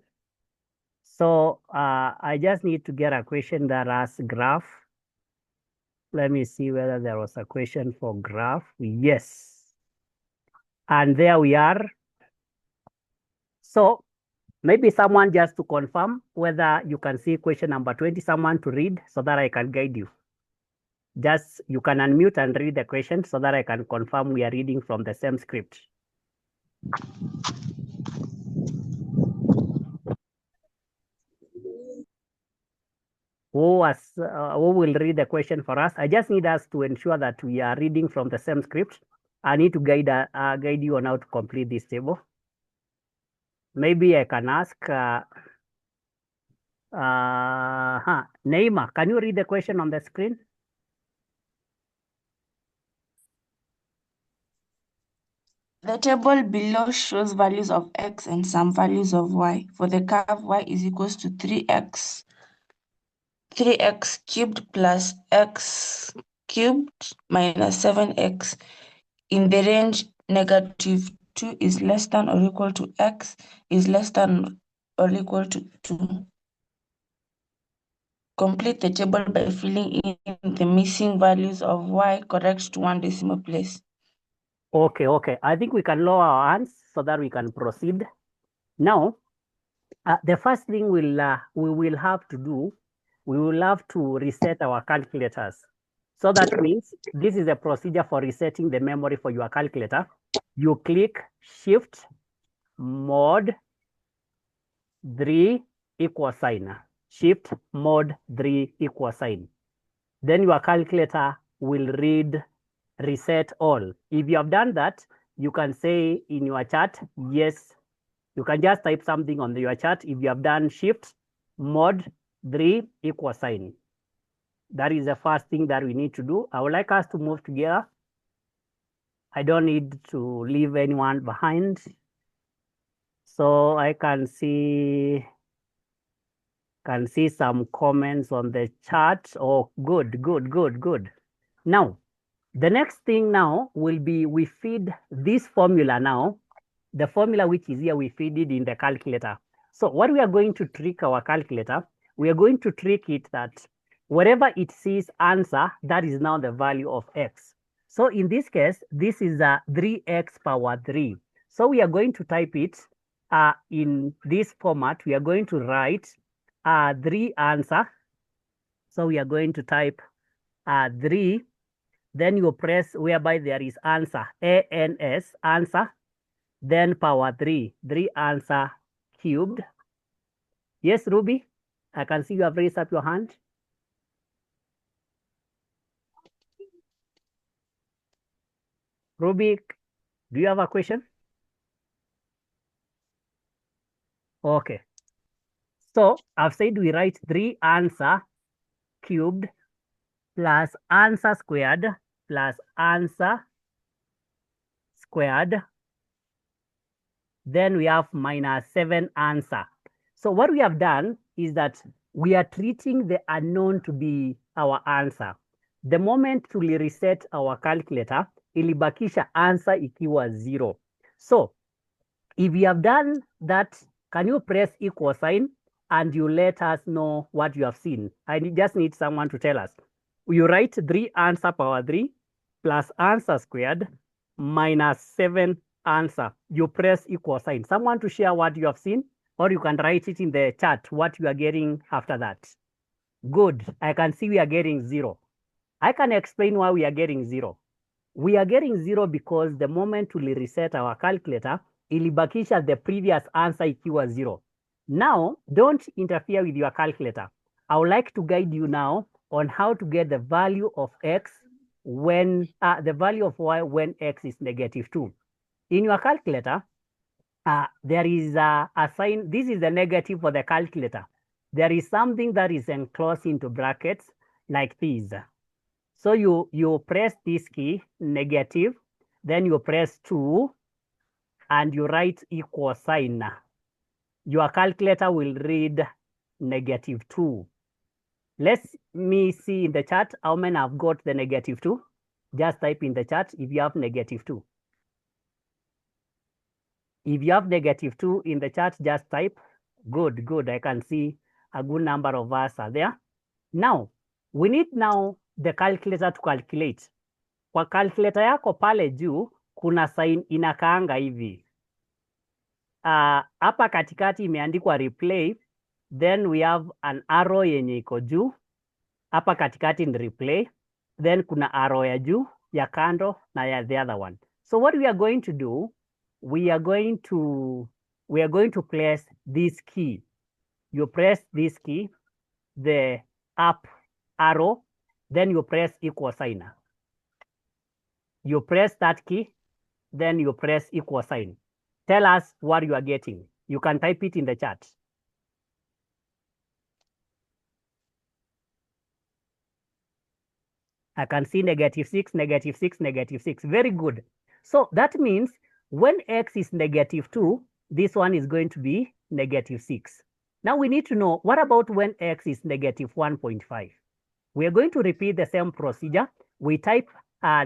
So I just need to get a question that has graph. Let me see whether there was a question for graph. Yes. And there we are. So maybe someone just to confirm whether you can see question number 20, someone to read so that I can guide you. Just you can unmute and read the question so that I can confirm we are reading from the same script. who will read the question for us? I just need us to ensure that we are reading from the same script. I need to guide you on how to complete this table. Maybe I can ask Neima, can you read the question on the screen? The table below shows values of x and some values of y. For the curve, y is equals to 3x cubed plus x cubed minus 7x. In the range -2 is less than or equal to x is less than or equal to 2. Complete the table by filling in the missing values of y correct to 1 decimal place. Okay. I think we can lower our hands so that we can proceed. Now, the first thing we will have to do, we will have to reset our calculators. So that means this is a procedure for resetting the memory for your calculator. You click Shift Mod 3 equal sign. Shift Mod 3 equal sign. Then your calculator will read reset all. If you have done that, you can say in your chat, yes. You can just type something on your chat if you have done Shift Mod 3 equal sign. That is the first thing that we need to do. I would like us to move together. I don't need to leave anyone behind. So I can see some comments on the chat. Oh, good. Now, the next thing now will be we feed this formula now. The formula which is here, we feed it in the calculator. So what we are going to trick our calculator, we are going to trick it that whatever it sees answer, that is now the value of x. So in this case, this is 3x power 3. So we are going to type it in this format. We are going to write 3 answer. So we are going to type 3. Then you press whereby there is answer, ANS, answer. Then power 3 answer cubed. Yes, Ruby, I can see you have raised up your hand. Ruby, do you have a question? Okay. So I've said we write 3 answer cubed plus answer squared plus answer squared. Then we have minus 7 answer. So what we have done is that we are treating the unknown to be our answer. The moment to reset our calculator, ilibakisha answer ikiwa 0. So if you have done that, can you press equal sign and you let us know what you have seen? I just need someone to tell us. You write 3 answer power 3 plus answer squared minus 7 answer. You press equal sign. Someone to share what you have seen, or you can write it in the chat what you are getting after that. Good. I can see we are getting 0. I can explain why we are getting 0. We are getting 0 because the moment we reset our calculator, ilibakisha the previous answer ikiwa 0. Now, don't interfere with your calculator. I would like to guide you now on how to get the value of x when the value of y when x is -2. In your calculator, there is a sign. This is the negative for the calculator. There is something that is enclosed into brackets like this. So you press this key, negative, then you press 2, and you write equal sign. Your calculator will read -2. Let me see in the chat how many have got the -2. Just type in the chat if you have -2. If you have -2 in the chat, just type. Good. I can see a good number of us are there. Now, we need now the calculator to calculate. Kwa calculator yako pale juu, kuna sign inakaanga hivi. Hapa katikati imeandikwa replay, then we have an arrow yenye iko juu. Hapa katikati ni replay, then kuna arrow ya juu, ya kando, na ya the other one. So what we are going to do, we are going to press this key. You press this key, the up arrow, then you press equal sign. You press that key, then you press equal sign. Tell us what you are getting. You can type it in the chat. I can see -6, -6, -6. Very good. So that means when x is -2, this one is going to be -6. Now we need to know, what about when x is -1.5? We are going to repeat the same procedure. We type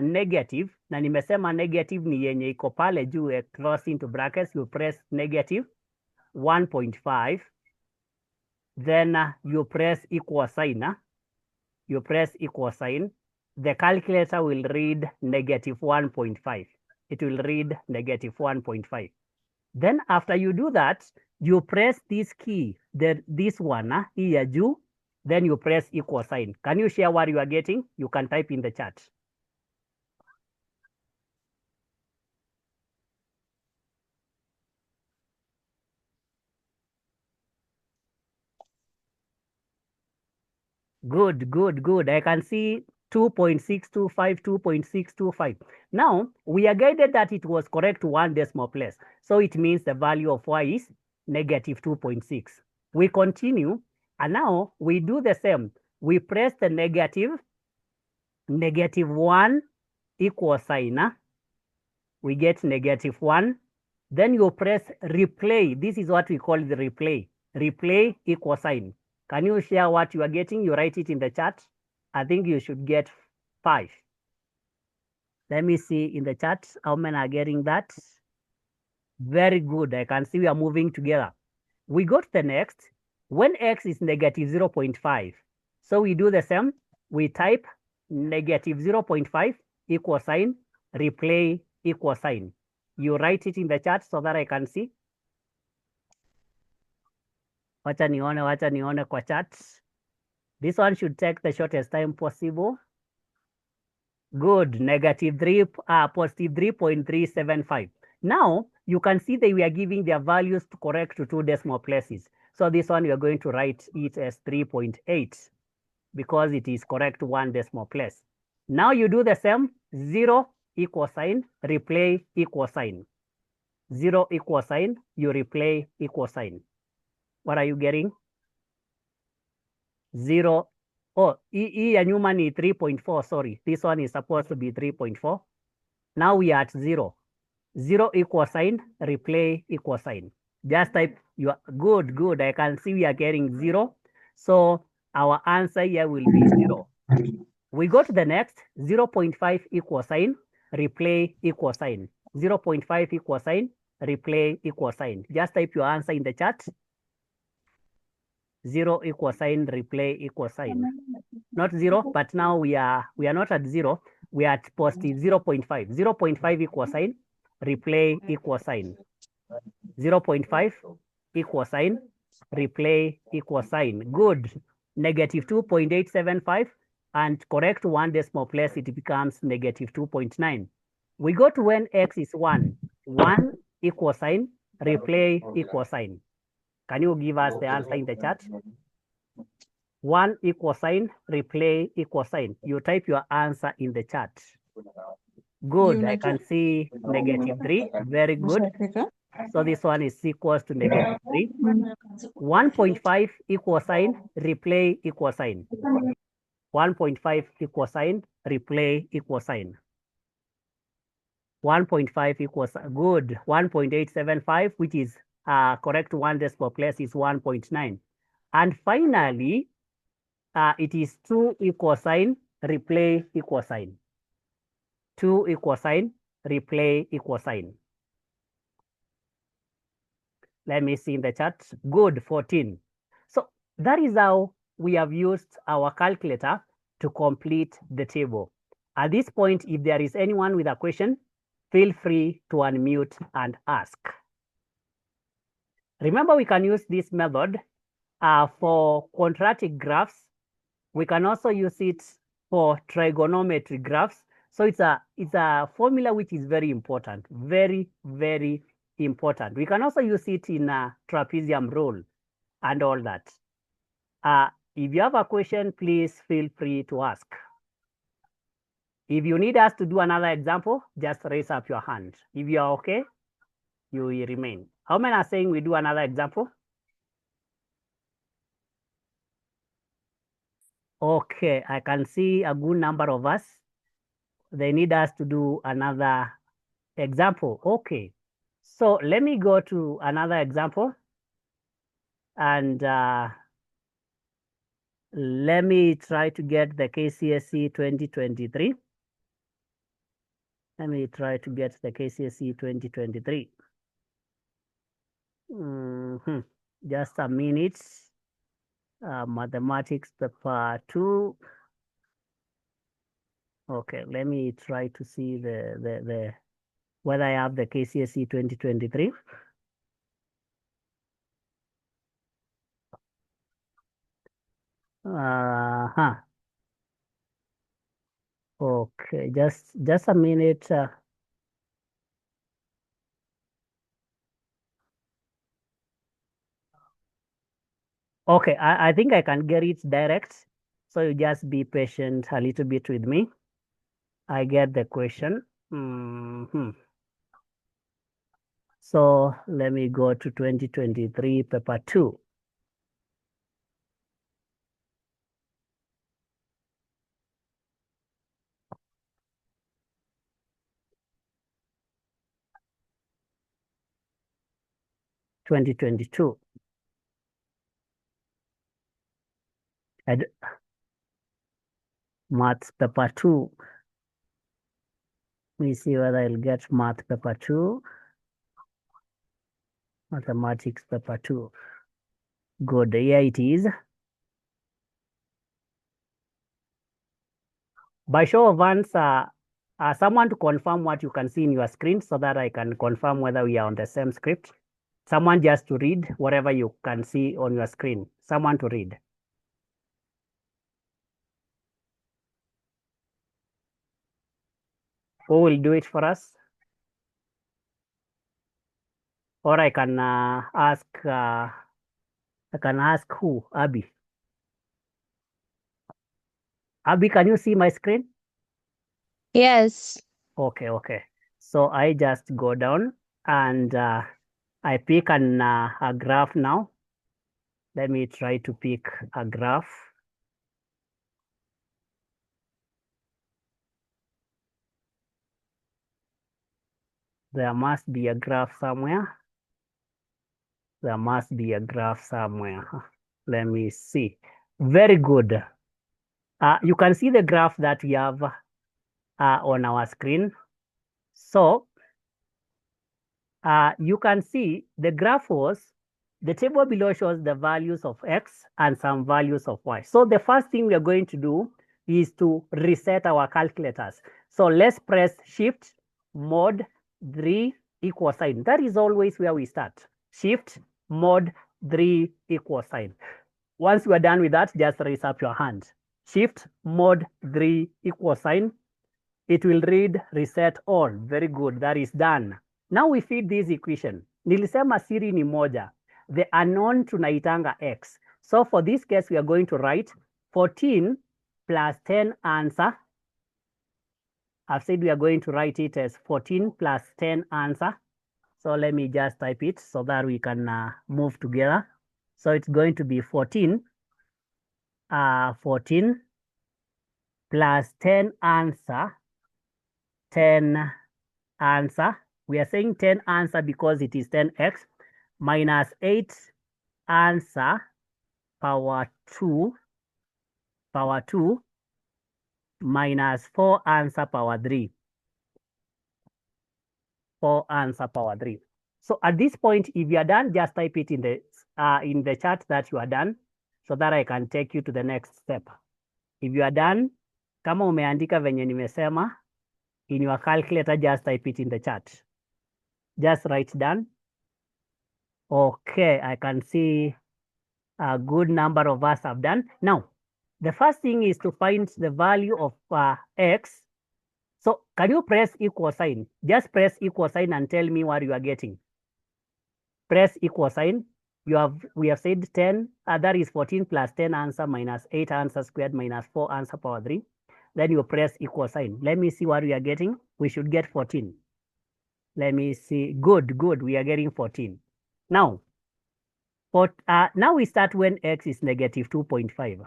negative, na nimesema negative ni yenye iko pale juu, close into brackets, you press -1.5, then you press equal sign. You press equal sign. The calculator will read -1.5. It will read -1.5. Then after you do that, you press this key, this one here juu, then you press equal sign. Can you share what you are getting? You can type in the chat. Good, good, good. I can see 2.625, 2.625. Now, we are guided that it was correct to 1 decimal place. So it means the value of y is -2.6. We continue, and now we do the same. We press the -1 equal sign. We get -1. Then you press replay. This is what we call the replay. Replay equal sign. Can you share what you are getting? You write it in the chat. I think you should get 5. Let me see in the chat how many are getting that. Very good. I can see we are moving together. We go to the next. When x is -0.5, so we do the same. We type -0.5 equal sign, replay equal sign. You write it in the chat so that I can see. Wacha nione kwa chat. This one should take the shortest time possible. Good, positive 3.375. Now, you can see that we are giving their values to correct to 2 decimal places. So this one, we are going to write it as 3.8 because it is correct 1 decimal place. Now you do the same, 0 equal sign, replay equal sign. 0 equal sign, you replay equal sign. What are you getting? 0. Oh, hii ya nyuma ni 3.4, sorry. This one is supposed to be 3.4. Now we are at 0. 0 equal sign, replay equal sign. Just type your good, good. I can see we are getting 0. So our answer here will be 0. We go to the next, 0.5 equal sign, replay equal sign. 0.5 equal sign, replay equal sign. Just type your answer in the chat. 0 equal sign, replay equal sign. Not 0, but now we are not at 0. We are at positive 0.5. 0.5 equal sign, replay equal sign. 0.5 equal sign, replay equal sign. Good. -2.875, and correct 1 decimal place, it becomes -2.9. We go to when x is 1. 1 equal sign, replay equal sign. Can you give us the answer in the chat? 1 equal sign, replay equal sign. You type your answer in the chat. Good, I can see -3, very good. So this one is equals to -3. 1.5 equal sign, replay equal sign. 1.5 equal sign, replay equal sign. 1.5 equals, good. 1.875, which is correct 1 decimal place, is 1.9. And finally, it is 2 equal sign, replay equal sign. 2 equal sign, replay equal sign. Let me see in the chat. Good, 14. So that is how we have used our calculator to complete the table. At this point, if there is anyone with a question, feel free to unmute and ask. Remember, we can use this method for quadratic graphs. We can also use it for trigonometry graphs. So it's a formula which is very important, very, very important. We can also use it in a trapezium rule and all that. If you have a question, please feel free to ask. If you need us to do another example, just raise up your hand. If you are okay, you will remain. How many are saying we do another example? Okay, I can see a good number of us. They need us to do another example. Okay, so let me go to another example and let me try to get the KCSE 2023. Let me try to get the KCSE 2023. Just a minute. Mathematics paper 2. Okay, let me try to see the whether I have the KCSE 2023. Okay, just a minute. Okay, I think I can get it direct. So you just be patient a little bit with me. I get the question. So let me go to 2023 paper 2. Maths paper 2. Let me see whether I'll get math paper 2. Mathematics paper 2. Good, here it is. By show of hands, someone to confirm what you can see in your screen so that I can confirm whether we are on the same script. Someone just to read whatever you can see on your screen. Someone to read. Who will do it for us? Or I can ask who? Abby. Abby, can you see my screen? Yes. Okay. So I just go down and I pick a graph now. Let me try to pick a graph. There must be a graph somewhere. There must be a graph somewhere. Let me see. Very good. You can see the graph that we have on our screen. So you can see the graph was, the table below shows the values of X and some values of Y. So the first thing we are going to do is to reset our calculators. So let's press Shift, Mod, 3, equal sign. That is always where we start. Shift, Mod, 3, equal sign. Once you are done with that, just raise up your hand. Shift, Mod, 3, equal sign. It will read reset all. Very good. That is done. Now we feed this equation. Nilisema siri ni moja. The unknown tunaitanga x. So for this case, we are going to write 14 plus 10 answer. I've said we are going to write it as 14 plus 10 answer. So let me just type it so that we can move together. So it's going to be 14 plus 10 answer, 10 answer. We are saying 10 answer because it is 10x minus 8 answer power 2 minus 4 answer power 3. 4 answer power 3. So at this point, if you are done, just type it in the chat that you are done so that I can take you to the next step. If you are done, kama umeandika venye nimesema, in your calculator, just type it in the chat. Just write done. Okay, I can see a good number of us have done. Now, the first thing is to find the value of x. So can you press equal sign? Just press equal sign and tell me what you are getting. Press equal sign. we have said 10, that is 14 plus 10 answer minus 8 answer squared minus 4 answer power 3. Then you press equal sign. Let me see what we are getting. We should get 14. Let me see. Good. We are getting 14. Now, now we start when x is negative 2.5.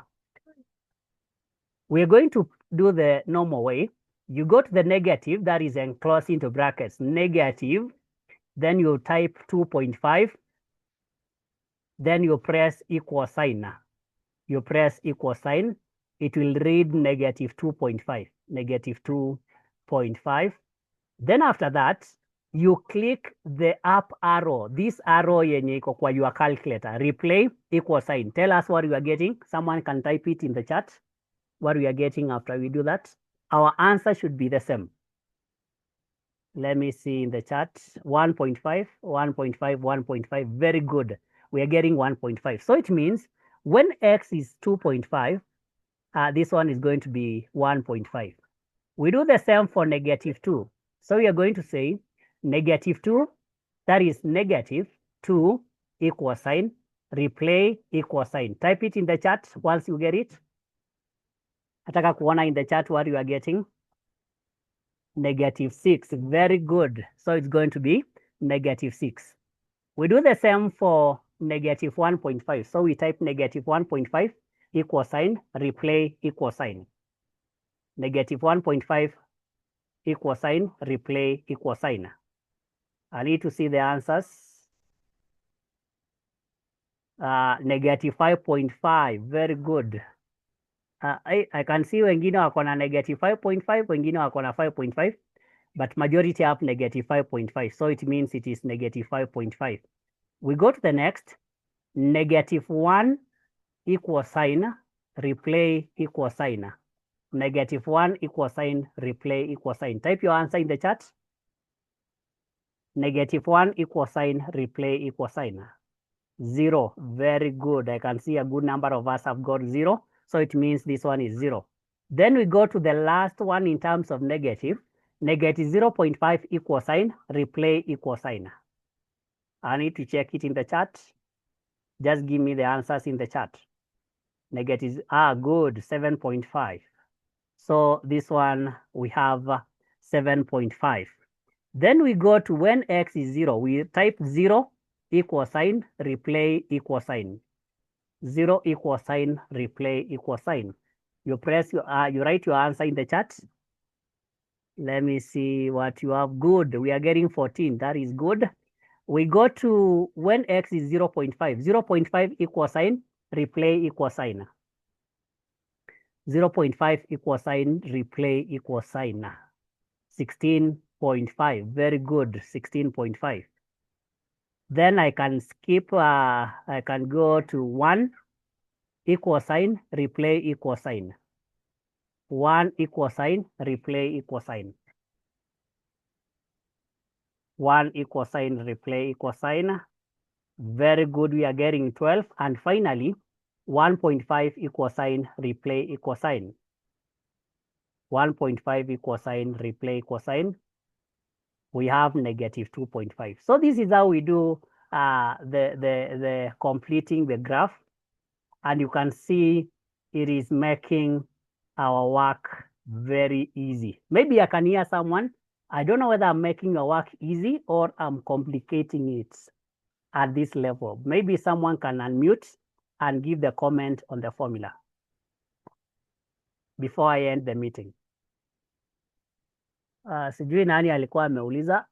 We're going to do the normal way. You go to the negative, that is enclosed into brackets, negative, then you type 2.5, then you press equal sign. You press equal sign, it will read negative 2.5, negative 2.5. Then after that, you click the up arrow, this arrow yenye iko kwa your calculator, replay equal sign. Tell us what you are getting. Someone can type it in the chat, what we are getting after we do that. Our answer should be the same. Let me see in the chat, 1.5, 1.5, 1.5, very good. We are getting 1.5. So it means when x is 2.5, this one is going to be 1.5. We do the same for negative 2. So we are going to say negative 2, that is negative 2 equal sign, replay equal sign. Type it in the chat once you get it. Nataka kuona in the chat what you are getting. Negative 6, very good. So it's going to be negative 6. We do the same for negative 1.5. So we type negative 1.5 equal sign, replay equal sign. Negative 1.5 equal sign, replay equal sign. I need to see the answers. Negative 5.5, very good. I can see wengine wako na negative 5.5, wengine wako na 5.5, but majority have negative 5.5. So it means it is negative 5.5. We go to the next, negative 1 equal sign, replay equal sign. Negative 1 equal sign, replay equal sign. Type your answer in the chat. Negative 1 equal sign, replay equal sign. 0, very good. I can see a good number of us have got 0. So it means this one is 0. Then we go to the last one in terms of negative. Negative 0.5 equal sign, replay equal sign. I need to check it in the chat. Just give me the answers in the chat. Negative, good, 7.5. So this one, we have 7.5. Then we go to when x is 0. We type 0 equal sign, replay equal sign. 0 equal sign, replay equal sign. You press your, you write your answer in the chat. Let me see what you have. Good. We are getting 14. That is good. We go to when x is 0.5. 0.5 equal sign, replay equal sign. 0.5 equal sign, replay equal sign. 16.5. Very good. 16.5. Then I can skip, I can go to 1 equal sign, replay equal sign. 1 equal sign, replay equal sign. 1 equal sign, replay equal sign. Very good, we are getting 12. And finally, 1.5 equal sign, replay equal sign. 1.5 equal sign, replay equal sign. We have negative 2.5. So this is how we do the completing the graph. And you can see it is making our work very easy. Maybe I can hear someone. I don't know whether I'm making your work easy or I'm complicating it at this level. Maybe someone can unmute and give the comment on the formula before I end the meeting. Sijui nani alikuwa ameuliza.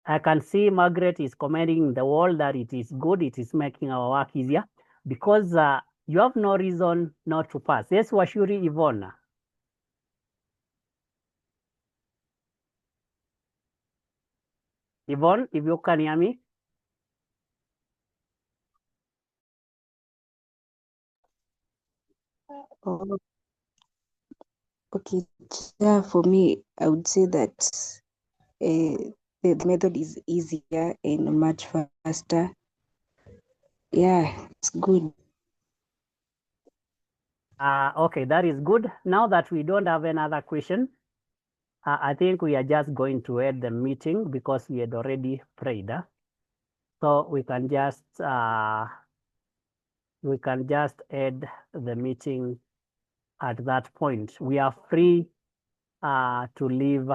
I can see Margaret is commenting in the wall that it is good. It is making our work easier because you have no reason not to pass. Yes, Washuri Yvonne. Yvonne, if you can hear me. Oh, okay. Yeah, for me, I would say that the method is easier and much faster Yeah, it's good. Okay, that is good. Now that we don't have another question, I think we are just going to end the meeting because we had already prayed. So we can just end the meeting at that point. We are free to leave